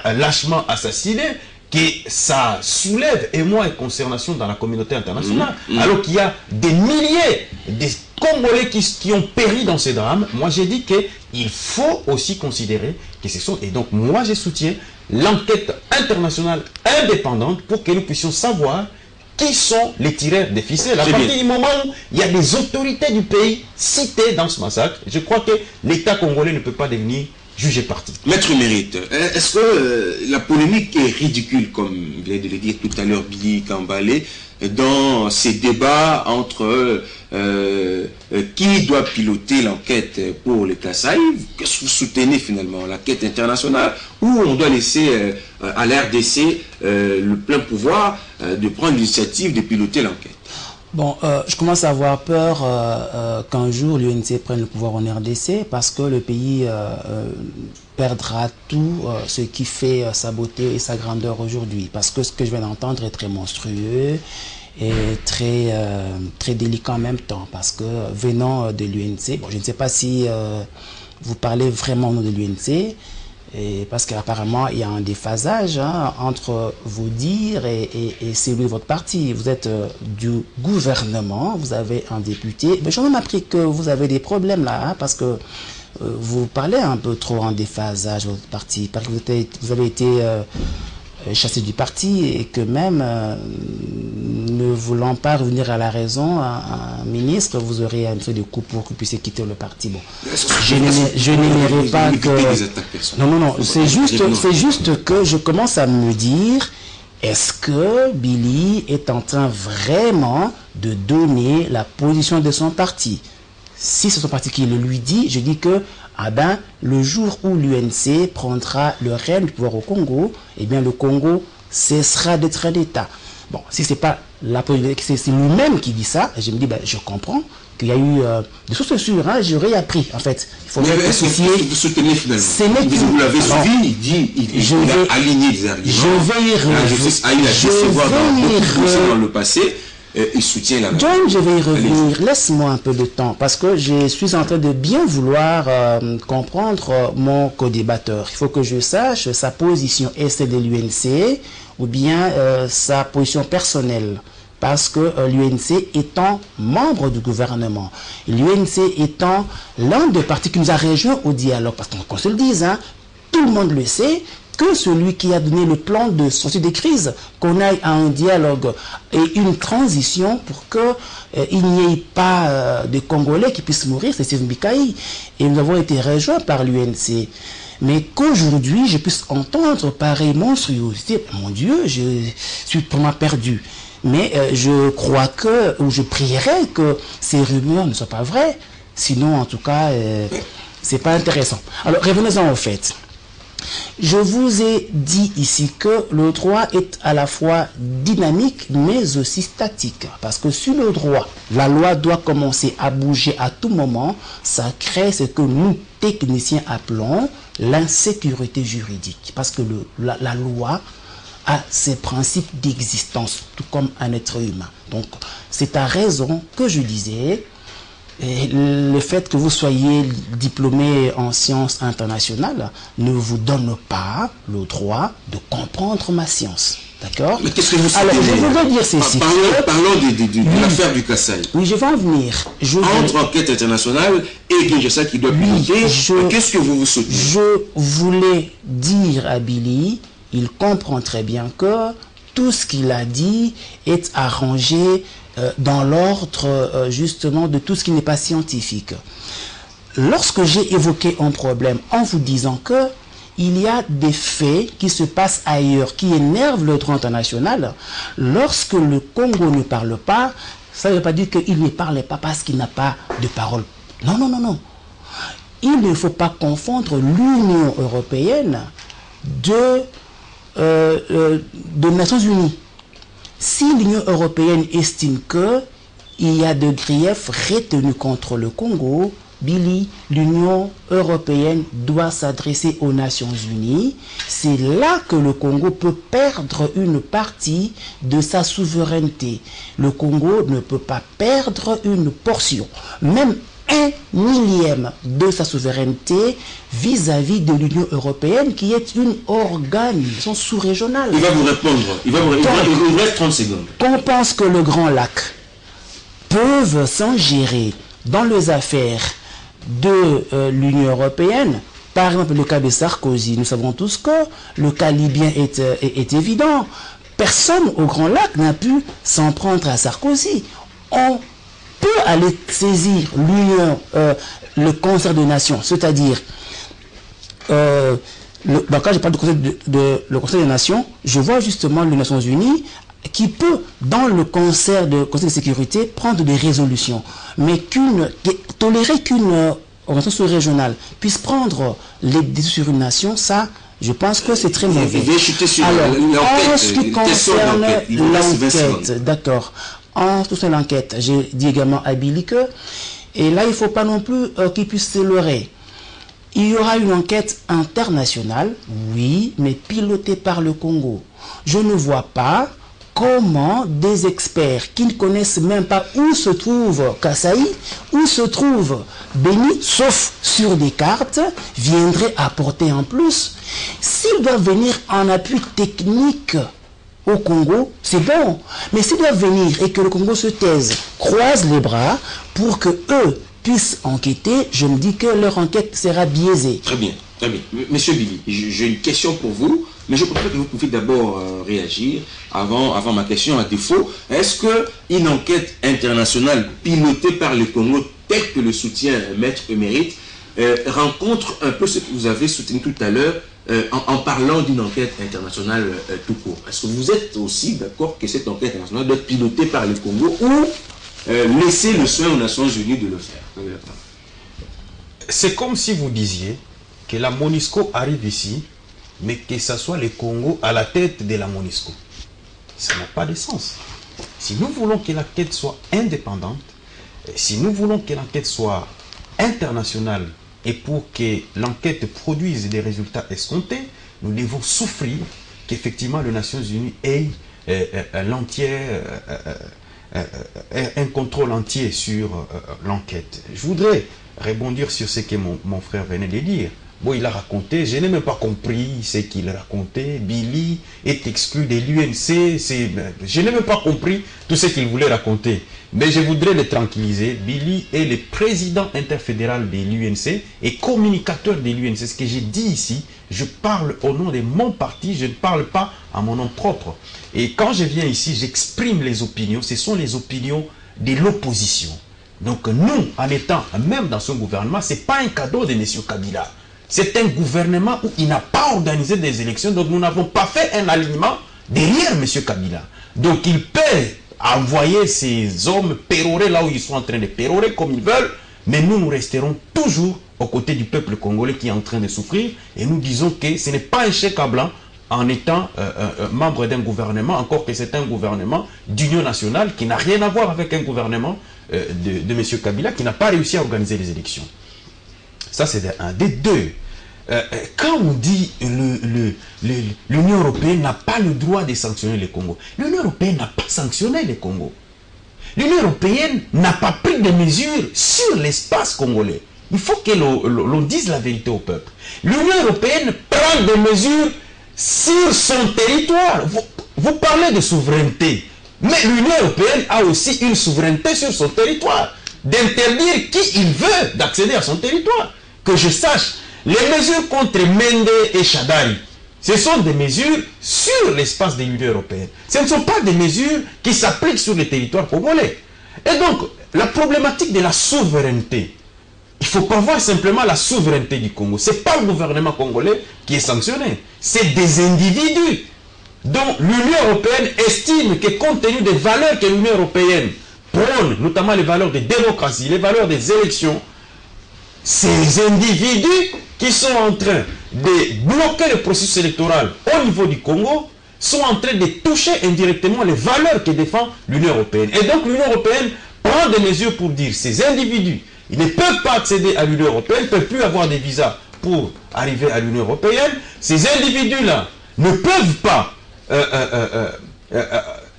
lâchement assassiné, que ça soulève émoi et consternation dans la communauté internationale, alors qu'il y a des milliers de Congolais qui ont péri dans ces drames. Moi j'ai dit qu'il faut aussi considérer que ce sont, et donc moi je soutiens l'enquête internationale indépendante pour que nous puissions savoir qui sont les tireurs des ficelles. À partir du moment où il y a des autorités du pays citées dans ce massacre, je crois que l'État congolais ne peut pas devenir juge et parti. Maître Mérite, est-ce que la polémique est ridicule, comme vient de le dire tout à l'heure Billy Kambale, dans ces débats entre qui doit piloter l'enquête pour les Kasaï? Qu'est-ce que vous soutenez finalement? L'enquête internationale, ou on doit laisser à l'RDC le plein pouvoir de prendre l'initiative de piloter l'enquête? Bon, je commence à avoir peur qu'un jour l'UNC prenne le pouvoir en RDC, parce que le pays perdra tout ce qui fait sa beauté et sa grandeur aujourd'hui. Parce que ce que je viens d'entendre est très monstrueux et très délicat en même temps. Parce que venant de l'UNC, bon, je ne sais pas si vous parlez vraiment au nom de l'UNC, parce qu'apparemment il y a un déphasage entre vos dires et celui de votre parti. Vous êtes du gouvernement, vous avez un député, mais j'ai même appris que vous avez des problèmes là, parce que vous parlez un peu trop en déphasage, votre parti, parce que vous avez été chassé du parti et que même ne voulant pas revenir à la raison, un ministre, vous aurez un fait de coup pour que vous puissiez quitter le parti. Bon, je n'aimerais pas que... Non, c'est juste que je commence à me dire, est-ce que Billy est en train vraiment de donner la position de son parti? Si c'est son parti qui le lui dit, je dis que le jour où l'UNC prendra le règne du pouvoir au Congo, eh bien le Congo cessera d'être un État. Bon, si c'est pas la c'est lui-même qui dit ça, je me dis, je comprends qu'il y a eu des sources sûres, hein, j'aurais appris en fait. Il faut est-ce que vous soutenez finalement? Vous l'avez suivi, il a aligné des arguments. Je vais y revenir. Dans le passé. Il soutient la John, je vais y revenir. Laisse-moi un peu de temps parce que je suis en train de bien vouloir comprendre mon co-débatteur. Il faut que je sache sa position est celle de l'UNC ou bien sa position personnelle. Parce que l'UNC étant membre du gouvernement, l'UNC étant l'un des partis qui nous a rejoints au dialogue, parce qu'on se le dise, hein, tout le monde le sait, que celui qui a donné le plan de sortie des crises, qu'on aille à un dialogue et une transition pour qu'il n'y ait pas de Congolais qui puissent mourir, c'est Steve Mbikaï. Et nous avons été rejoints par l'UNC. Mais qu'aujourd'hui, je puisse entendre pareille monstruosité, mon Dieu, je suis vraiment perdu. Mais je crois que, ou je prierais que ces rumeurs ne soient pas vraies. Sinon, en tout cas, c'est pas intéressant. Alors, revenons-en au fait. Je vous ai dit ici que le droit est à la fois dynamique mais aussi statique. Parce que sur le droit, la loi doit commencer à bouger à tout moment. Ça crée ce que nous, techniciens, appelons l'insécurité juridique. Parce que la loi a ses principes d'existence, tout comme un être humain. Donc, c'est à raison que je disais... Et le fait que vous soyez diplômé en sciences internationales ne vous donne pas le droit de comprendre ma science. D'accord? Mais qu'est-ce que vous Alors, je voudrais dire ceci. Parlons de l'affaire du Kasaï. Oui, je vais en venir. Entre enquête internationale et Kinshasa qui doit piloter, qu'est-ce que vous soutenez? Je voulais dire à Billy, il comprend très bien que tout ce qu'il a dit est arrangé dans l'ordre justement de tout ce qui n'est pas scientifique. Lorsque j'ai évoqué un problème en vous disant que il y a des faits qui se passent ailleurs, qui énervent le droit international, lorsque le Congo ne parle pas, ça ne veut pas dire qu'il ne parlait pas parce qu'il n'a pas de parole. Non, non, non, non. Il ne faut pas confondre l'Union européenne de Nations Unies. Si l'Union européenne estime qu'il y a de griefs retenus contre le Congo, Billy, l'Union européenne doit s'adresser aux Nations Unies. C'est là que le Congo peut perdre une partie de sa souveraineté. Le Congo ne peut pas perdre une portion, même 1/1000 de sa souveraineté vis-à-vis de l'Union européenne qui est une organisation sous-régionale. Il va vous répondre. Il vous reste 30 secondes. On pense que le Grand Lac peuvent s'ingérer dans les affaires de l'Union européenne. Par exemple, le cas de Sarkozy. Nous savons tous que le cas libyen est évident. Personne au Grand Lac n'a pu s'en prendre à Sarkozy. On peut aller saisir l'Union, le concert des nations, c'est-à-dire, dans le cas je parle le Conseil des Nations, je vois justement les Nations Unies qui peut, dans le concert de Conseil de sécurité, prendre des résolutions, mais tolérer qu'une organisation sous-régionale puisse prendre les décisions sur une nation, ça, je pense que c'est très mauvais. Alors, en ce qui concerne l'enquête, d'accord. En tout cas, l'enquête, j'ai dit également à Billy que, et là, il ne faut pas non plus qu'il puisse se leurrer. Il y aura une enquête internationale, oui, mais pilotée par le Congo. Je ne vois pas comment des experts qui ne connaissent même pas où se trouve Kasaï, où se trouve Béni, sauf sur des cartes, viendraient apporter en plus. S'ils doivent venir en appui technique au Congo, c'est bon. Mais s'ils doivent venir et que le Congo se taise, croise les bras pour que eux puissent enquêter, je me dis que leur enquête sera biaisée. Très bien. Très bien. Monsieur Billy, j'ai une question pour vous, mais je préfère que vous puissiez d'abord réagir avant ma question. À défaut, est-ce qu'une enquête internationale pilotée par le Congo, telle que le soutient Maître Émérite, rencontre un peu ce que vous avez soutenu tout à l'heure en parlant d'une enquête internationale tout court? Est-ce que vous êtes aussi d'accord que cette enquête internationale doit être pilotée par le Congo ou laisser le soin aux Nations Unies de le faire? C'est comme si vous disiez que la MONUSCO arrive ici, mais que ce soit le Congo à la tête de la MONUSCO. Ça n'a pas de sens. Si nous voulons que l'enquête soit indépendante, si nous voulons que l'enquête soit internationale, et pour que l'enquête produise des résultats escomptés, nous devons souffrir qu'effectivement les Nations Unies aient un contrôle entier sur l'enquête. Je voudrais rebondir sur ce que mon frère venait de dire. Bon, il a raconté, je n'ai même pas compris ce qu'il racontait. Billy est exclu de l'UNC, je n'ai même pas compris tout ce qu'il voulait raconter. Mais je voudrais le tranquilliser. Billy est le président interfédéral de l'UNC et communicateur de l'UNC. Ce que j'ai dit ici, je parle au nom de mon parti, je ne parle pas à mon nom propre. Et quand je viens ici, j'exprime les opinions, ce sont les opinions de l'opposition. Donc nous, en étant même dans ce gouvernement, ce n'est pas un cadeau de M. Kabila. C'est un gouvernement où il n'a pas organisé des élections, donc nous n'avons pas fait un alignement derrière M. Kabila. Donc il peut envoyer ces hommes pérorer là où ils sont en train de pérorer comme ils veulent, mais nous resterons toujours aux côtés du peuple congolais qui est en train de souffrir, et nous disons que ce n'est pas un chèque à blanc en étant membre d'un gouvernement, encore que c'est un gouvernement d'union nationale qui n'a rien à voir avec un gouvernement de M. Kabila qui n'a pas réussi à organiser les élections. Ça, c'est un des deux. Quand on dit l'Union européenne n'a pas le droit de sanctionner le Congo, l'Union européenne n'a pas sanctionné le Congo. L'Union européenne n'a pas pris de mesures sur l'espace congolais. Il faut que l'on dise la vérité au peuple. L'Union européenne prend des mesures sur son territoire. Vous parlez de souveraineté, mais l'Union européenne a aussi une souveraineté sur son territoire, d'interdire qui il veut d'accéder à son territoire. Que je sache, les mesures contre Mende et Chadari, ce sont des mesures sur l'espace de l'Union européenne. Ce ne sont pas des mesures qui s'appliquent sur le territoire congolais. Et donc, la problématique de la souveraineté, il ne faut pas voir simplement la souveraineté du Congo. Ce n'est pas le gouvernement congolais qui est sanctionné. C'est des individus dont l'Union européenne estime que compte tenu des valeurs que l'Union européenne prône, notamment les valeurs de démocratie, les valeurs des élections, ces individus qui sont en train de bloquer le processus électoral au niveau du Congo sont en train de toucher indirectement les valeurs que défend l'Union européenne. Et donc l'Union européenne prend des mesures pour dire ces individus, ils ne peuvent pas accéder à l'Union européenne, ne peuvent plus avoir des visas pour arriver à l'Union européenne. Ces individus-là ne peuvent pas,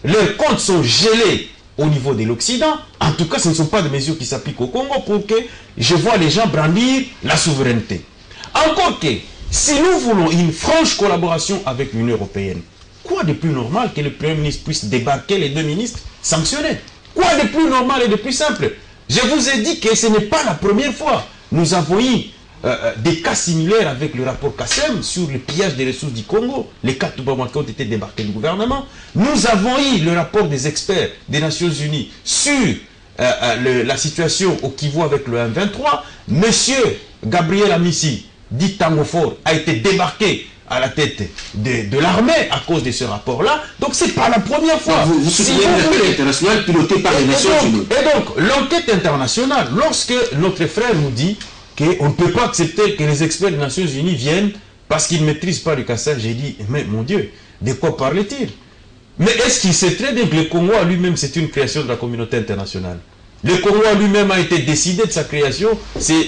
leurs comptes sont gelés au niveau de l'Occident. En tout cas, ce ne sont pas des mesures qui s'appliquent au Congo pour que je vois les gens brandir la souveraineté. Encore que, si nous voulons une franche collaboration avec l'Union européenne, quoi de plus normal que le Premier ministre puisse débarquer les deux ministres sanctionnés? Quoi de plus normal et de plus simple? Je vous ai dit que ce n'est pas la première fois. Nous avons eu des cas similaires avec le rapport Kassem sur le pillage des ressources du Congo. Les cas qui ont été débarqués du gouvernement. Nous avons eu le rapport des experts des Nations Unies sur la situation au Kivu avec le M23. Monsieur Gabriel Amissi, dit Tango Fort, a été débarqué à la tête de l'armée à cause de ce rapport-là. Donc, ce n'est pas la première fois. Vous soutenez l'enquête internationale pilotée par les Nations Unies. Et donc, l'enquête internationale, lorsque notre frère nous dit qu'on ne peut pas accepter que les experts des Nations Unies viennent parce qu'ils ne maîtrisent pas le Kassam, j'ai dit, mais mon Dieu, de quoi parle-t-il? Mais est-ce qu'il sait très bien que le Congo à lui-même, c'est une création de la communauté internationale? Le Congo à lui-même a été décidé de sa création, c'est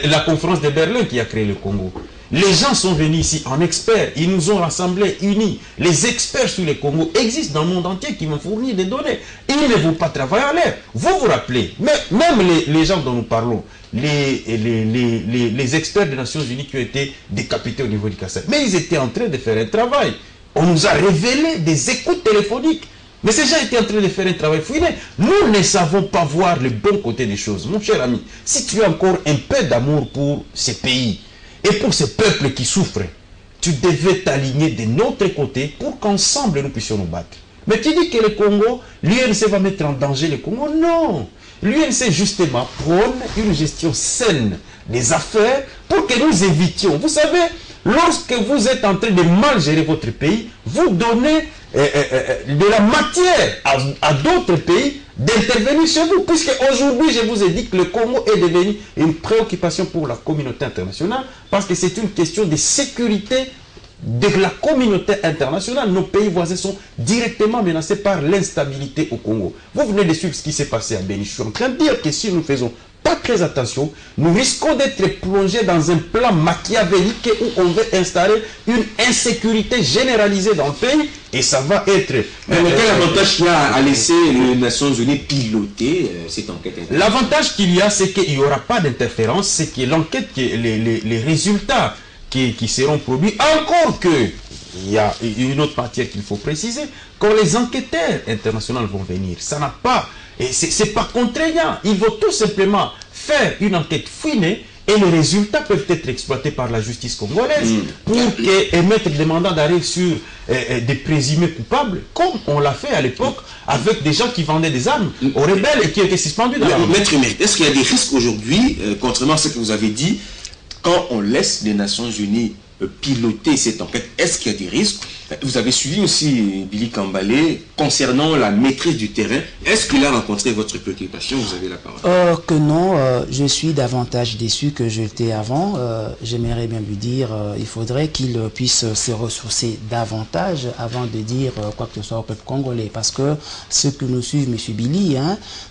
la conférence de Berlin qui a créé le Congo. Les gens sont venus ici en experts, ils nous ont rassemblés, unis. Les experts sur le Congo existent dans le monde entier qui m'ont fourni des données. Ils ne vont pas travailler en l'air. Vous vous rappelez, mais même les gens dont nous parlons, les experts des Nations Unies qui ont été décapités au niveau du Kassam, mais ils étaient en train de faire un travail. On nous a révélé des écoutes téléphoniques. Mais ces gens étaient en train de faire un travail fouillé. Nous ne savons pas voir le bon côté des choses. Mon cher ami, si tu as encore un peu d'amour pour ces pays, et pour ces peuples qui souffrent, tu devais t'aligner de notre côté pour qu'ensemble nous puissions nous battre. Mais tu dis que le Congo, l'UNC va mettre en danger le Congo. Non. L'UNC justement prône une gestion saine des affaires pour que nous évitions. Vous savez, lorsque vous êtes en train de mal gérer votre pays, vous donnez de la matière à d'autres pays d'intervenir chez vous. Puisque aujourd'hui, je vous ai dit que le Congo est devenu une préoccupation pour la communauté internationale parce que c'est une question de sécurité de la communauté internationale. Nos pays voisins sont directement menacés par l'instabilité au Congo. Vous venez de suivre ce qui s'est passé à Béni. Je suis en train de dire que si nous ne faisons pas très attention, nous risquons d'être plongés dans un plan machiavélique où on veut installer une insécurité généralisée dans le pays et ça va être... Mais quel avantage qu'il y a à laisser les Nations Unies piloter cette enquête? L'avantage qu'il y a, c'est qu'il n'y aura pas d'interférence, c'est que l'enquête, les résultats qui seront produits, encore que il y a une autre matière qu'il faut préciser, quand les enquêteurs internationaux vont venir, ça n'a pas, et c'est pas contraignant, ils vont tout simplement faire une enquête fouinée et les résultats peuvent être exploités par la justice congolaise pour émettre des mandats d'arrêt sur des présumés coupables, comme on l'a fait à l'époque avec des gens qui vendaient des armes aux rebelles et qui étaient suspendus dans la rue. Maître Émérite, est-ce qu'il y a des risques aujourd'hui, contrairement à ce que vous avez dit, quand on laisse les Nations Unies piloter cette enquête, est-ce qu'il y a des risques? Vous avez suivi aussi Billy Kambalé concernant la maîtrise du terrain. Est-ce qu'il a rencontré votre préoccupation? Vous avez la parole. Que non, je suis davantage déçu que je l'étais avant. J'aimerais bien lui dire, il faudrait qu'il puisse se ressourcer davantage avant de dire quoi que ce soit au peuple congolais. Parce que ceux que nous suivent, M. Billy,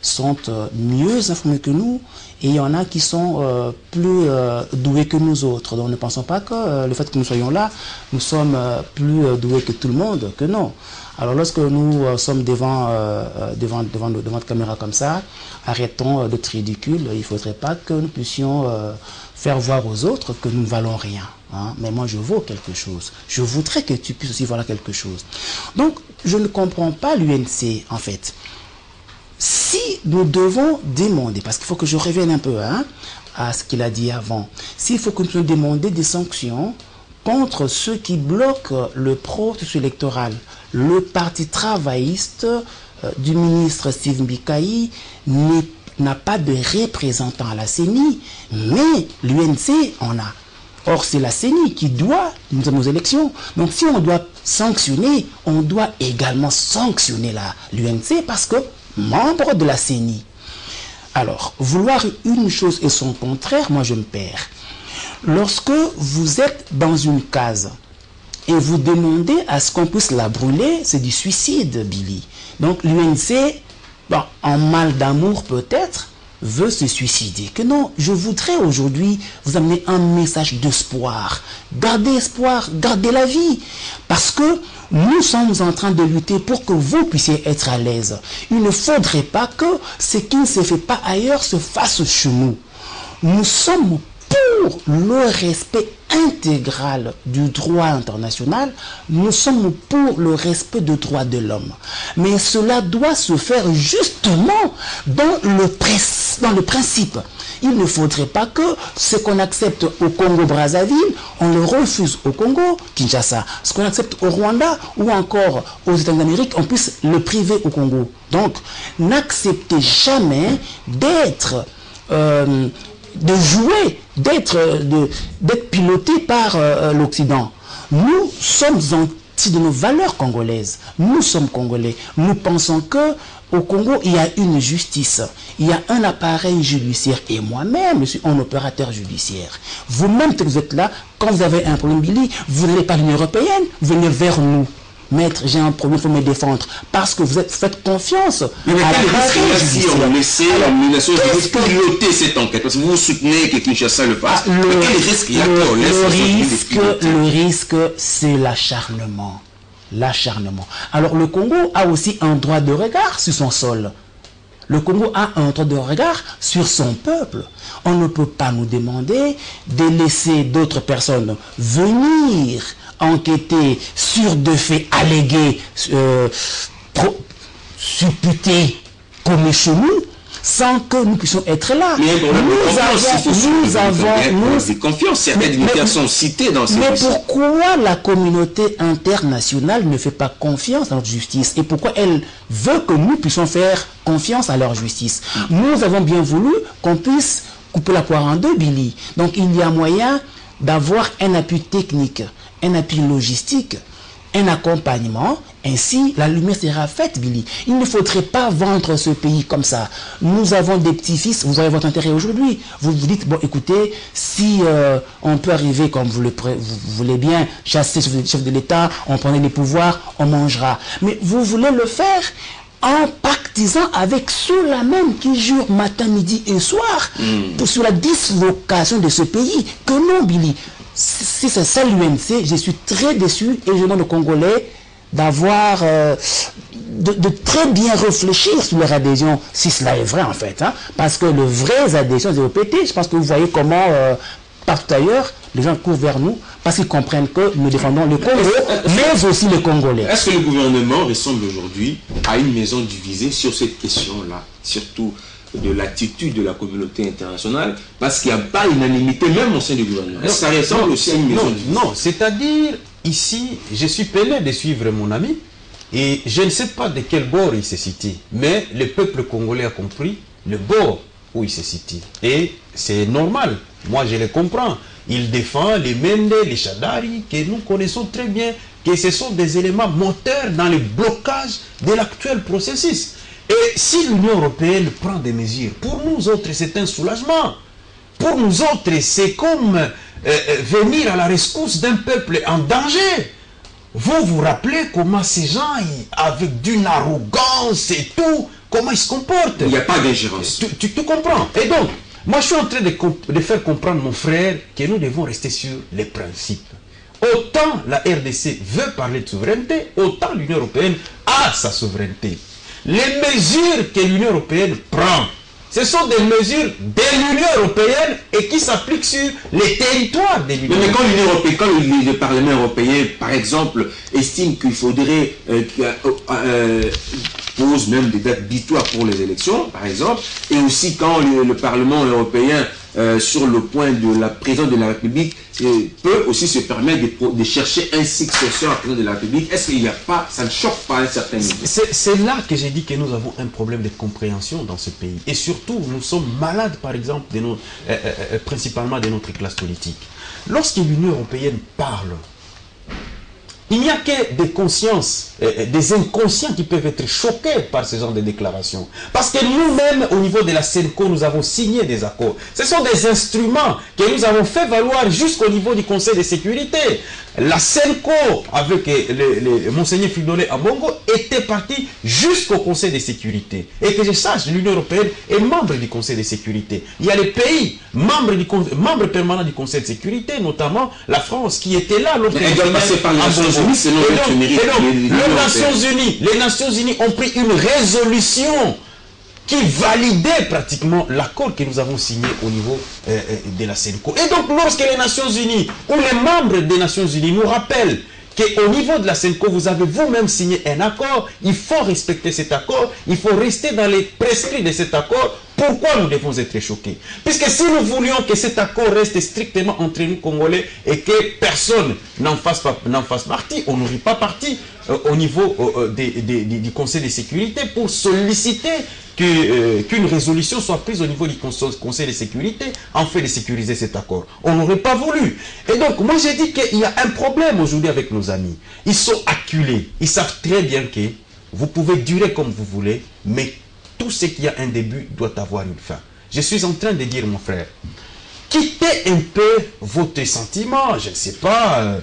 sont mieux informés que nous. Et il y en a qui sont plus doués que nous autres. Donc ne pensons pas que le fait que nous soyons là, nous sommes plus doués que tout le monde, que non. Alors lorsque nous sommes devant notre caméra comme ça, arrêtons d'être ridicules. Il ne faudrait pas que nous puissions faire voir aux autres que nous ne valons rien. Mais moi je vaux quelque chose. Je voudrais que tu puisses aussi voir quelque chose. Donc je ne comprends pas l'UNC en fait. Si nous devons demander, parce qu'il faut que je revienne un peu à ce qu'il a dit avant, s'il faut que nous demandions des sanctions contre ceux qui bloquent le processus électoral, le parti travailliste du ministre Steve Mbikaï n'a pas de représentant à la CENI, mais l'UNC en a. Or, c'est la CENI qui doit nos élections. Donc, si on doit sanctionner, on doit également sanctionner l'UNC parce que membre de la CENI. Alors, vouloir une chose et son contraire, moi je me perds. Lorsque vous êtes dans une case et vous demandez à ce qu'on puisse la brûler, c'est du suicide, Billy. Donc l'UNC, en mal d'amour peut-être, veut se suicider. Que non, je voudrais aujourd'hui vous amener un message d'espoir. Gardez espoir, gardez la vie. Parce que nous sommes en train de lutter pour que vous puissiez être à l'aise. Il ne faudrait pas que ce qui ne se fait pas ailleurs se fasse chez nous. Nous sommes pour le respect intégral du droit international, nous sommes pour le respect des droits de l'homme. Mais cela doit se faire justement dans le principe. Il ne faudrait pas que ce qu'on accepte au Congo-Brazzaville, on le refuse au Congo, Kinshasa. Ce qu'on accepte au Rwanda ou encore aux États-Unis d'Amérique, on puisse le priver au Congo. Donc, n'acceptez jamais d'être... de jouer, d'être piloté par l'Occident. Nous sommes anti de nos valeurs congolaises. Nous sommes congolais. Nous pensons que au Congo, il y a une justice. Il y a un appareil judiciaire. Et moi-même, je suis un opérateur judiciaire. Vous-même, que vous êtes là, quand vous avez un problème, Billy, vous n'allez pas à l'Union européenne, vous venez vers nous. Maître, j'ai un problème, il faut me défendre. Parce que vous faites confiance à l'appareil judiciaire. Si on laissait les Nations Unies piloter cette enquête, parce que vous soutenez que Kinshasa le fasse, mais quel risque il y a qu'on laisse le risque, c'est l'acharnement. L'acharnement. Alors le Congo a aussi un droit de regard sur son sol. Le Congo a un droit de regard sur son peuple. On ne peut pas nous demander de laisser d'autres personnes venir enquêter sur des faits allégués, supputés comme chez nous, sans que nous puissions être là. Mais nous avons des confiances. Certains dignitaires sont cités dans ces dossiers. Mais pourquoi la communauté internationale ne fait pas confiance à notre justice? Et pourquoi elle veut que nous puissions faire confiance à leur justice? Nous avons bien voulu qu'on puisse couper la poire en deux, Billy. Donc il y a moyen d'avoir un appui technique, un appui logistique, un accompagnement, ainsi la lumière sera faite, Billy. Il ne faudrait pas vendre ce pays comme ça. Nous avons des petits-fils, vous avez votre intérêt aujourd'hui. Vous vous dites, bon écoutez, si on peut arriver comme vous voulez bien, chasser le chef de l'État, on prenait les pouvoirs, on mangera. Mais vous voulez le faire en pactisant avec ceux-là même qui jurent matin, midi et soir sur la dislocation de ce pays. Que non, Billy. Si c'est ça l'UNC, je suis très déçu et je demande aux Congolais d'avoir, de très bien réfléchir sur leur adhésion, si cela est vrai en fait. Hein, parce que les vraies adhésions des OPT, je pense que vous voyez comment, partout ailleurs, les gens courent vers nous parce qu'ils comprennent que nous défendons le Congo, mais aussi les Congolais. Est-ce que le gouvernement ressemble aujourd'hui à une maison divisée sur cette question-là, surtout de l'attitude de la communauté internationale, parce qu'il n'y a pas unanimité même au sein du gouvernement? Est-ce que ça ressemble aussi à une maison divisée? Non, c'est-à-dire, ici, je suis peiné de suivre mon ami, et je ne sais pas de quel bord il se situe, mais le peuple congolais a compris le bord où il se situe. Et c'est normal, moi je le comprends. Il défend les Mende, les Chadari, que nous connaissons très bien, que ce sont des éléments moteurs dans le blocage de l'actuel processus. Et si l'Union européenne prend des mesures, pour nous autres, c'est un soulagement. Pour nous autres, c'est comme venir à la rescousse d'un peuple en danger. Vous vous rappelez comment ces gens, avec d'une arrogance et tout, comment ils se comportent? Il n'y a pas d'ingérence. Tu comprends? Et donc, moi je suis en train de faire comprendre mon frère que nous devons rester sur les principes. Autant la RDC veut parler de souveraineté, autant l'Union européenne a sa souveraineté. Les mesures que l'Union européenne prend, ce sont des mesures de l'Union européenne et qui s'appliquent sur les territoires de l'Union européenne. Mais quand l'Union européenne, quand le Parlement européen, par exemple, estime qu'il faudrait pose même des dates butoirs pour les élections, par exemple, et aussi quand le Parlement européen, sur le point de la présidence de la République, peut aussi se permettre de chercher un successeur à la présidence de la République, est-ce qu'il n'y a pas, ça ne choque pas un certain niveau? C'est là que j'ai dit que nous avons un problème de compréhension dans ce pays. Et surtout, nous sommes malades, par exemple, principalement de notre classe politique. Lorsque l'Union européenne parle, il n'y a que des consciences, des inconscients qui peuvent être choqués par ce genre de déclarations. Parce que nous-mêmes, au niveau de la CENCO, nous avons signé des accords. Ce sont des instruments que nous avons fait valoir jusqu'au niveau du Conseil de sécurité. La CENCO, avec Monseigneur Fridolin Ambongo, était partie jusqu'au Conseil de sécurité. Et que je sache, l'Union européenne est membre du Conseil de sécurité. Il y a les pays membres permanents du Conseil de sécurité, notamment la France, qui était là lorsque elle doit passer par les Nations Unies, sinon les Nations Unies ont pris une résolution qui validait pratiquement l'accord que nous avons signé au niveau de la CENCO. Et donc, lorsque les Nations Unies ou les membres des Nations Unies nous rappellent qu'au niveau de la CENCO, vous avez vous-même signé un accord, il faut respecter cet accord, il faut rester dans les prescrits de cet accord. Pourquoi nous devons être choqués? Puisque si nous voulions que cet accord reste strictement entre nous Congolais et que personne n'en fasse partie, on n'aurait pas parti au niveau du Conseil de sécurité pour solliciter qu'une résolution soit prise au niveau du Conseil de sécurité en fait de sécuriser cet accord. On n'aurait pas voulu. Et donc, moi j'ai dit qu'il y a un problème aujourd'hui avec nos amis. Ils sont acculés. Ils savent très bien que vous pouvez durer comme vous voulez, mais tout ce qui a un début doit avoir une fin. Je suis en train de dire, mon frère, quittez un peu votre sentiment, je ne sais pas,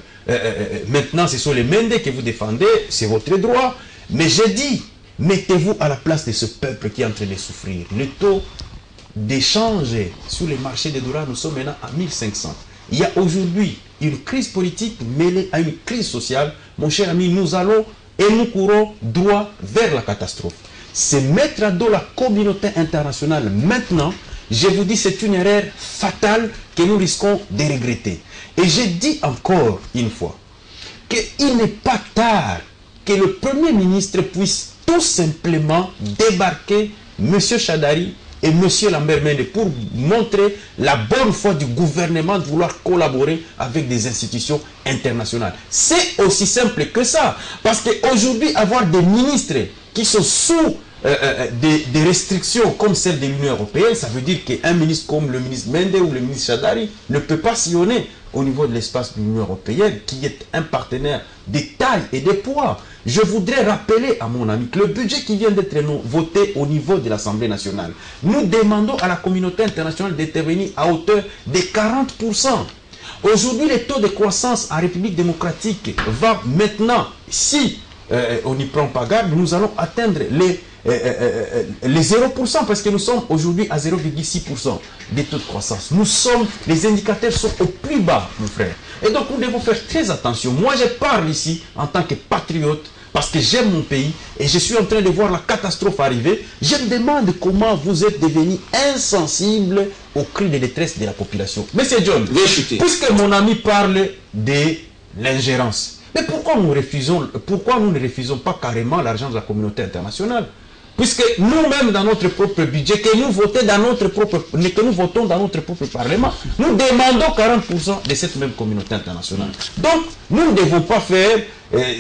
maintenant ce sont les Mende que vous défendez, c'est votre droit, mais je dis, mettez-vous à la place de ce peuple qui est en train de souffrir. Le taux d'échange sur les marchés de dollars, nous sommes maintenant à 1500. Il y a aujourd'hui une crise politique mêlée à une crise sociale. Mon cher ami, nous allons et nous courons droit vers la catastrophe. C'est mettre à dos la communauté internationale maintenant, je vous dis, c'est une erreur fatale que nous risquons de regretter. Et je dis encore une fois qu'il n'est pas tard que le Premier ministre puisse tout simplement débarquer M. Chadari et M. Lambert Mende pour montrer la bonne foi du gouvernement de vouloir collaborer avec des institutions internationales. C'est aussi simple que ça. Parce qu'aujourd'hui, avoir des ministres qui sont sous des restrictions comme celles de l'Union européenne, ça veut dire qu'un ministre comme le ministre Mende ou le ministre Chadari ne peut pas sillonner au niveau de l'espace de l'Union européenne, qui est un partenaire de taille et de poids. Je voudrais rappeler à mon ami que le budget qui vient d'être voté au niveau de l'Assemblée nationale, nous demandons à la communauté internationale d'intervenir à hauteur de 40%. Aujourd'hui, le taux de croissance en République démocratique va maintenant, si on n'y prend pas garde, nous allons atteindre les 0%, parce que nous sommes aujourd'hui à 0,6% des taux de croissance. Les indicateurs sont au plus bas, mon frère. Et donc, nous devons faire très attention. Moi, je parle ici en tant que patriote, parce que j'aime mon pays, et je suis en train de voir la catastrophe arriver. Je me demande comment vous êtes devenu insensible aux cris de détresse de la population. Monsieur John, puisque mon ami parle de l'ingérence, mais pourquoi nous ne refusons pas carrément l'argent de la communauté internationale? Puisque nous-mêmes, dans notre propre budget, que nous votons dans notre propre Parlement, nous demandons 40% de cette même communauté internationale. Donc, nous ne devons pas faire...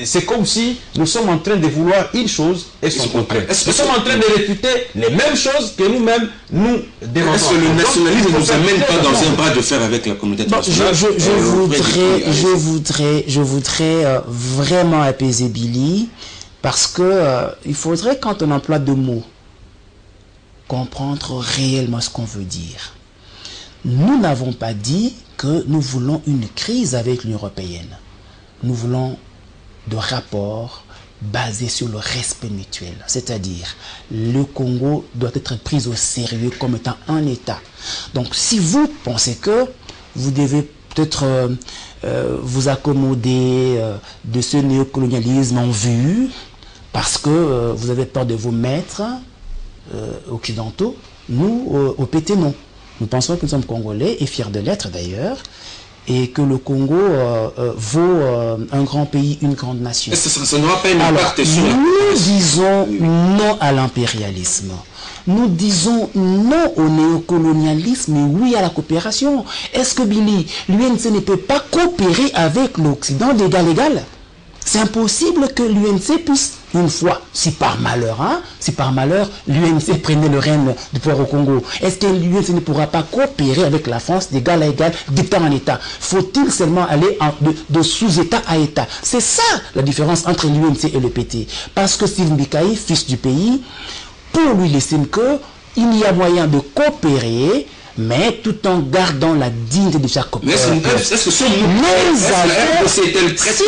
c'est comme si nous sommes en train de vouloir une chose et son contraire. Nous sommes en train de réfuter les mêmes choses que nous-mêmes nous demandons. Est-ce que le nationalisme ne nous amène pas dans un bras de fer avec la communauté internationale? Je voudrais vraiment apaiser Billy, parce que il faudrait, quand on emploie de mots, comprendre réellement ce qu'on veut dire. Nous n'avons pas dit que nous voulons une crise avec l'Union européenne. Nous voulons de rapports basés sur le respect mutuel. C'est-à-dire, le Congo doit être pris au sérieux comme étant un État. Donc, si vous pensez que vous devez peut-être vous accommoder de ce néocolonialisme en vue, parce que vous avez peur de vos maîtres occidentaux, nous, au PT, non. Nous pensons que nous sommes Congolais, et fiers de l'être d'ailleurs, et que le Congo vaut un grand pays, une grande nation. Ça n'aura pas une impact sur la... Nous disons non à l'impérialisme. Nous disons non au néocolonialisme et oui à la coopération. Est-ce que, Billy, l'UNC ne peut pas coopérer avec l'Occident d'égal à égal? C'est impossible que l'UNC puisse, une fois, si par malheur, l'UNC prenait le règne du pouvoir au Congo, est-ce que l'UNC ne pourra pas coopérer avec la France d'égal à égal, d'État en État? Faut-il seulement aller de sous-État à État? C'est ça la différence entre l'UNC et le PT. Parce que Steve Mbikaï, fils du pays, pour lui, il estime qu'il y a moyen de coopérer, mais tout en gardant la dignité de chaque coopérateur. Est-ce que c'est-elle prête à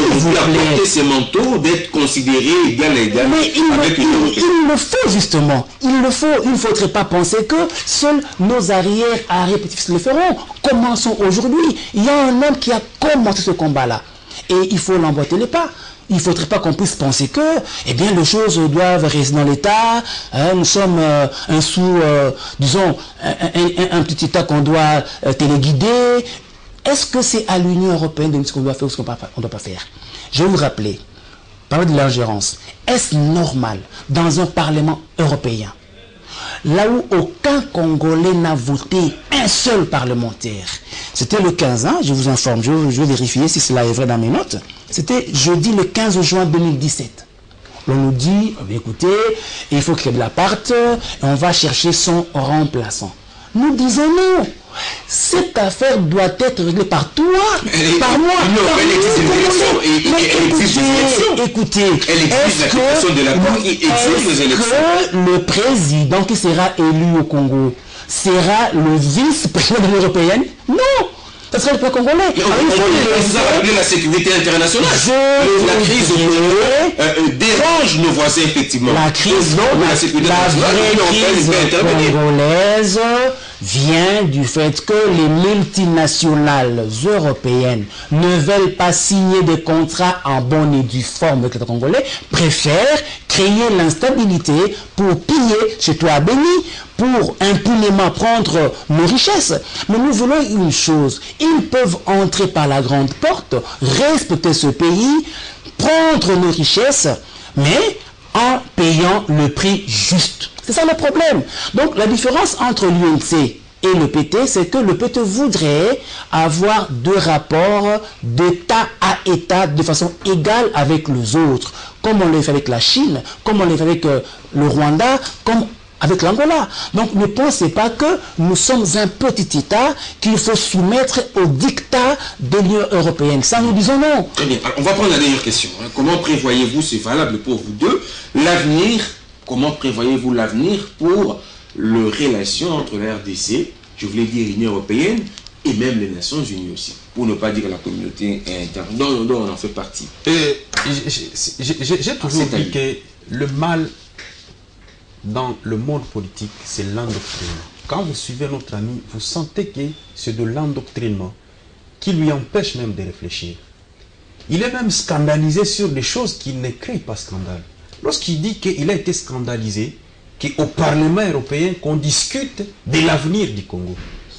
porter ses manteaux, d'être considéré égal à égal avec une autre? Il le faut justement. Il le faut. Il ne faudrait pas penser que seuls nos arrière-petits-fils le feront. Commençons aujourd'hui. Il y a un homme qui a commencé ce combat-là. Et il faut l'emboîter les pas. Il ne faudrait pas qu'on puisse penser que, eh bien, les choses doivent rester dans l'État. Nous sommes disons, un petit État qu'on doit téléguider. Est-ce que c'est à l'Union européenne de dire ce qu'on doit faire ou ce qu'on ne doit pas faire? Je vais vous rappeler, parler de l'ingérence. Est-ce normal dans un Parlement européen, là où aucun Congolais n'a voté un seul parlementaire? C'était le 15, hein, je vous informe, je vais vérifier si cela est vrai dans mes notes. C'était jeudi le 15 juin 2017. On nous dit, écoutez, il faut qu'il y ait de la part, et on va chercher son remplaçant. Nous disons non. Cette affaire doit être réglée par toi, par moi. Non, elle exige des élections. Écoutez, elle exige la création de l'accord qui exige les élections. Est-ce que le président qui sera élu au Congo sera le vice-président de l'Union européenne? Non. Ça serait le peuple congolais. On vous a rappelé la sécurité internationale. La crise dérange nos voisins, effectivement. La crise, la vraie crise congolaise vient du fait que les multinationales européennes ne veulent pas signer des contrats en bonne et due forme avec l'État congolais, préfèrent créer l'instabilité pour piller chez toi à Béni, pour impunément prendre nos richesses. Mais nous voulons une chose, ils peuvent entrer par la grande porte, respecter ce pays, prendre nos richesses, mais en payant le prix juste. C'est ça le problème. Donc la différence entre l'UNC et le PT, c'est que le PT voudrait avoir deux rapports d'État à État de façon égale avec les autres, comme on le fait avec la Chine, comme on le fait avec le Rwanda, comme avec l'Angola. Donc ne pensez pas que nous sommes un petit État qu'il faut soumettre au dictat de l'Union européenne. Ça, nous disons non. Très bien. Alors, on va prendre la dernière question. Comment prévoyez-vous, c'est valable pour vous deux, l'avenir, comment prévoyez-vous l'avenir pour les relations entre la RDC, je voulais dire l'Union européenne, et même les Nations Unies aussi, pour ne pas dire la communauté interne, dont on en fait partie. J'ai toujours dit que le mal dans le monde politique, c'est l'endoctrinement. Quand vous suivez notre ami, vous sentez que c'est de l'endoctrinement qui lui empêche même de réfléchir. Il est même scandalisé sur des choses qui ne créent pas scandale. Lorsqu'il dit qu'il a été scandalisé, qu'au Parlement européen, qu'on discute de l'avenir du Congo.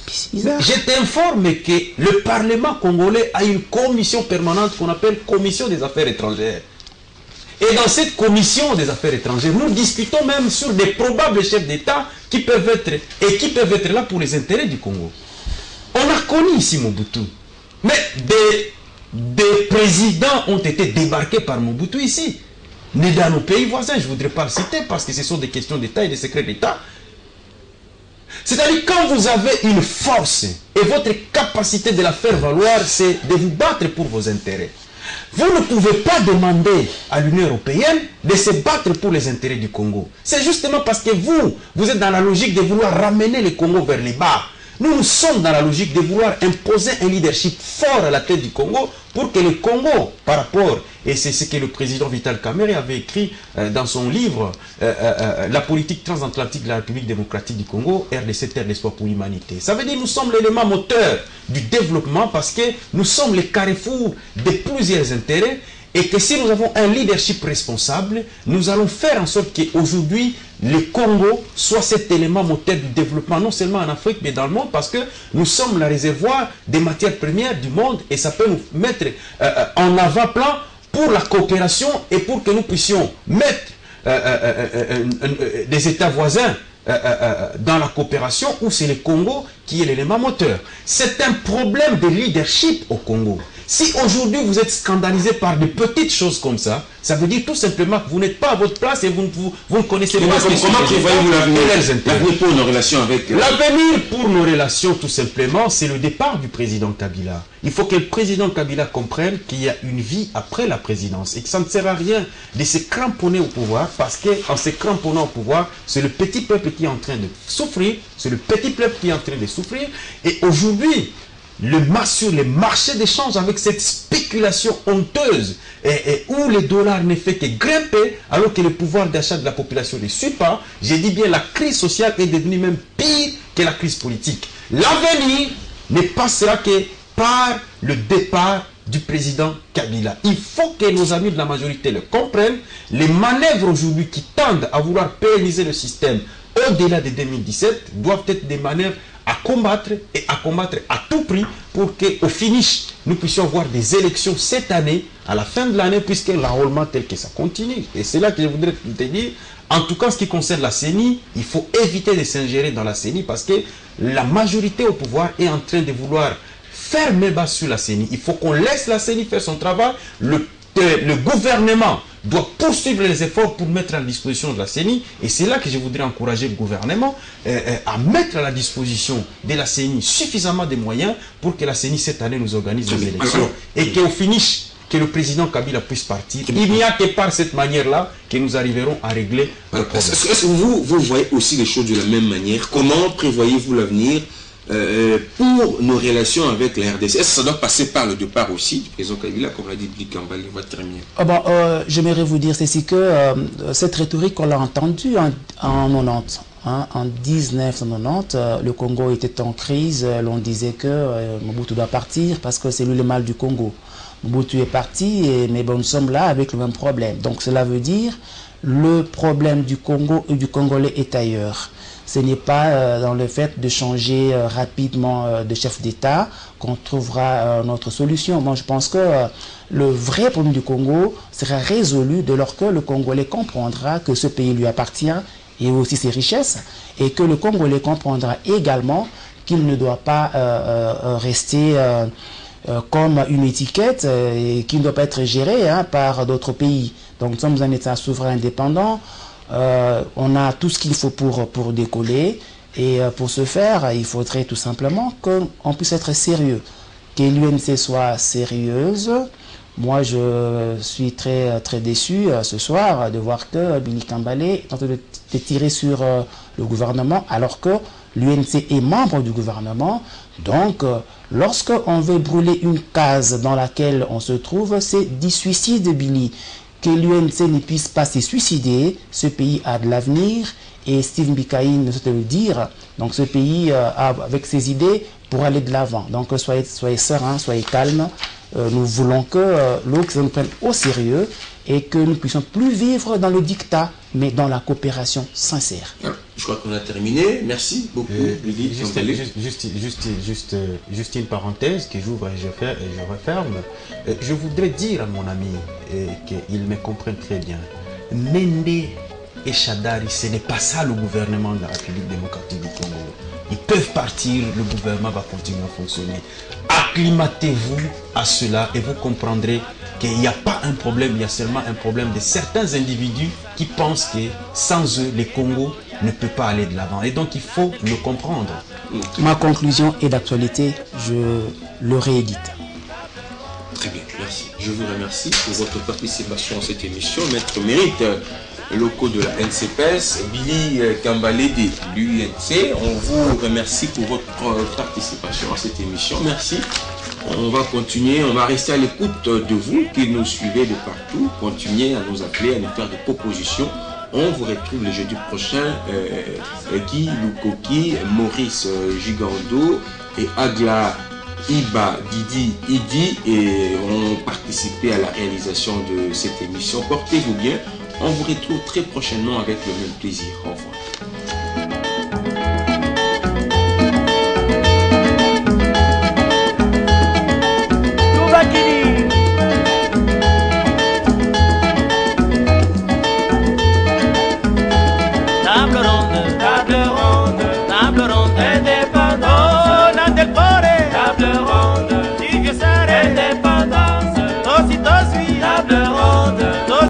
Je t'informe que le Parlement congolais a une commission permanente qu'on appelle Commission des Affaires étrangères. Et dans cette commission des affaires étrangères, nous discutons même sur des probables chefs d'État qui peuvent être là pour les intérêts du Congo. On a connu ici Mobutu. Mais des présidents ont été débarqués par Mobutu ici. Mais dans nos pays voisins, je ne voudrais pas le citer parce que ce sont des questions d'État et des secrets d'État. C'est-à-dire quand vous avez une force et votre capacité de la faire valoir, c'est de vous battre pour vos intérêts. Vous ne pouvez pas demander à l'Union européenne de se battre pour les intérêts du Congo. C'est justement parce que vous êtes dans la logique de vouloir ramener le Congo vers les bas. Nous sommes dans la logique de vouloir imposer un leadership fort à la tête du Congo pour que le Congo, par rapport, et c'est ce que le président Vital Kamerhe avait écrit dans son livre La politique transatlantique de la République démocratique du Congo, RDC, terre d'espoir pour l'humanité. Ça veut dire que nous sommes l'élément moteur du développement parce que nous sommes les carrefours de plusieurs intérêts et que si nous avons un leadership responsable, nous allons faire en sorte qu'aujourd'hui, le Congo soit cet élément moteur du développement, non seulement en Afrique, mais dans le monde, parce que nous sommes le réservoir des matières premières du monde et ça peut nous mettre en avant-plan pour la coopération et pour que nous puissions mettre des États voisins dans la coopération où c'est le Congo qui est l'élément moteur. C'est un problème de leadership au Congo. Si aujourd'hui vous êtes scandalisé par de petites choses comme ça, ça veut dire tout simplement que vous n'êtes pas à votre place et vous ne connaissez pas ce que comment prévoyez-vous l'avenir pour nos relations avec... L'avenir pour nos relations, tout simplement, c'est le départ du président Kabila. Il faut que le président Kabila comprenne qu'il y a une vie après la présidence et que ça ne sert à rien de se cramponner au pouvoir parce qu'en se cramponnant au pouvoir, c'est le petit peuple qui est en train de souffrir, c'est le petit peuple qui est en train de souffrir et aujourd'hui, sur les marchés d'échange avec cette spéculation honteuse où le dollar ne fait que grimper alors que le pouvoir d'achat de la population ne suit pas, j'ai dit bien la crise sociale est devenue même pire que la crise politique. L'avenir ne passera que par le départ du président Kabila. Il faut que nos amis de la majorité le comprennent. Les manœuvres aujourd'hui qui tendent à vouloir pérenniser le système au-delà de 2017 doivent être des manœuvres à combattre et à combattre à tout prix pour qu'au finish, nous puissions avoir des élections cette année, à la fin de l'année, puisque l'enrôlement tel que ça continue. Et c'est là que je voudrais te dire, en tout cas, ce qui concerne la CENI, il faut éviter de s'ingérer dans la CENI parce que la majorité au pouvoir est en train de vouloir faire mes bas sur la CENI. Il faut qu'on laisse la CENI faire son travail. Le gouvernement doit poursuivre les efforts pour mettre à la disposition de la CENI. Et c'est là que je voudrais encourager le gouvernement à mettre à la disposition de la CENI suffisamment de moyens pour que la CENI cette année nous organise des élections. Et qu'au finish, que le président Kabila puisse partir. Il n'y a que par cette manière-là que nous arriverons à régler le problème. Est-ce que vous voyez aussi les choses de la même manière? Comment prévoyez-vous l'avenir pour nos relations avec la RDC? Est-ce que ça doit passer par le départ aussi du président Kabila, comme l'a dit Blikamba, il va terminer? J'aimerais vous dire ceci que cette rhétorique, on l'a entendue en 90. En 1990, le Congo était en crise. L'on disait que Mobutu doit partir parce que c'est lui le mal du Congo. Mobutu est parti, mais nous sommes là avec le même problème. Donc cela veut dire le problème du Congo et du Congolais est ailleurs. Ce n'est pas dans le fait de changer rapidement de chef d'État qu'on trouvera notre solution. Moi, je pense que le vrai problème du Congo sera résolu dès lors que le Congolais comprendra que ce pays lui appartient et aussi ses richesses, et que le Congolais comprendra également qu'il ne doit pas rester comme une étiquette et qui ne doit pas être géré par d'autres pays. Donc nous sommes un État souverain indépendant, on a tout ce qu'il faut pour décoller, et pour ce faire, il faudrait tout simplement qu'on puisse être sérieux, que l'UNC soit sérieuse. Moi, je suis très déçu ce soir de voir que Billy Kambale tente de tirer sur le gouvernement, alors que l'UNC est membre du gouvernement. Donc, lorsqu'on veut brûler une case dans laquelle on se trouve, c'est du suicide, Billy. Que l'UNC ne puisse pas se suicider, ce pays a de l'avenir, et Steve Mbikaï ne souhaite le dire. Donc, ce pays a, avec ses idées, pour aller de l'avant. Donc, soyez sereins, soyez calmes. Nous voulons que l'Occident nous prenne au sérieux et que nous puissions plus vivre dans le dictat, mais dans la coopération sincère. Je crois qu'on a terminé. Merci beaucoup. Juste une parenthèse que j'ouvre et je referme. Je voudrais dire à mon ami qu'il me comprenne très bien. Mende et Shadari, ce n'est pas ça le gouvernement de la République démocratique du Congo. Ils peuvent partir, le gouvernement va continuer à fonctionner. Acclimatez-vous à cela et vous comprendrez qu'il n'y a pas un problème, il y a seulement un problème de certains individus qui pensent que sans eux, le Congo ne peut pas aller de l'avant. Et donc il faut le comprendre. Ma conclusion est d'actualité, je le réédite. Très bien, merci. Je vous remercie pour votre participation à cette émission. Maître Mérite, locaux de la NCPS, Billy Kambale de l'UNC, on vous remercie pour votre participation à cette émission. Merci. On va continuer, on va rester à l'écoute de vous qui nous suivez de partout. Continuez à nous appeler, à nous faire des propositions. On vous retrouve le jeudi prochain. Guy Lukoki, Maurice Gigando et Agla Iba Didi Idi et ont participé à la réalisation de cette émission. Portez-vous bien. On vous retrouve très prochainement avec le même plaisir. Au revoir.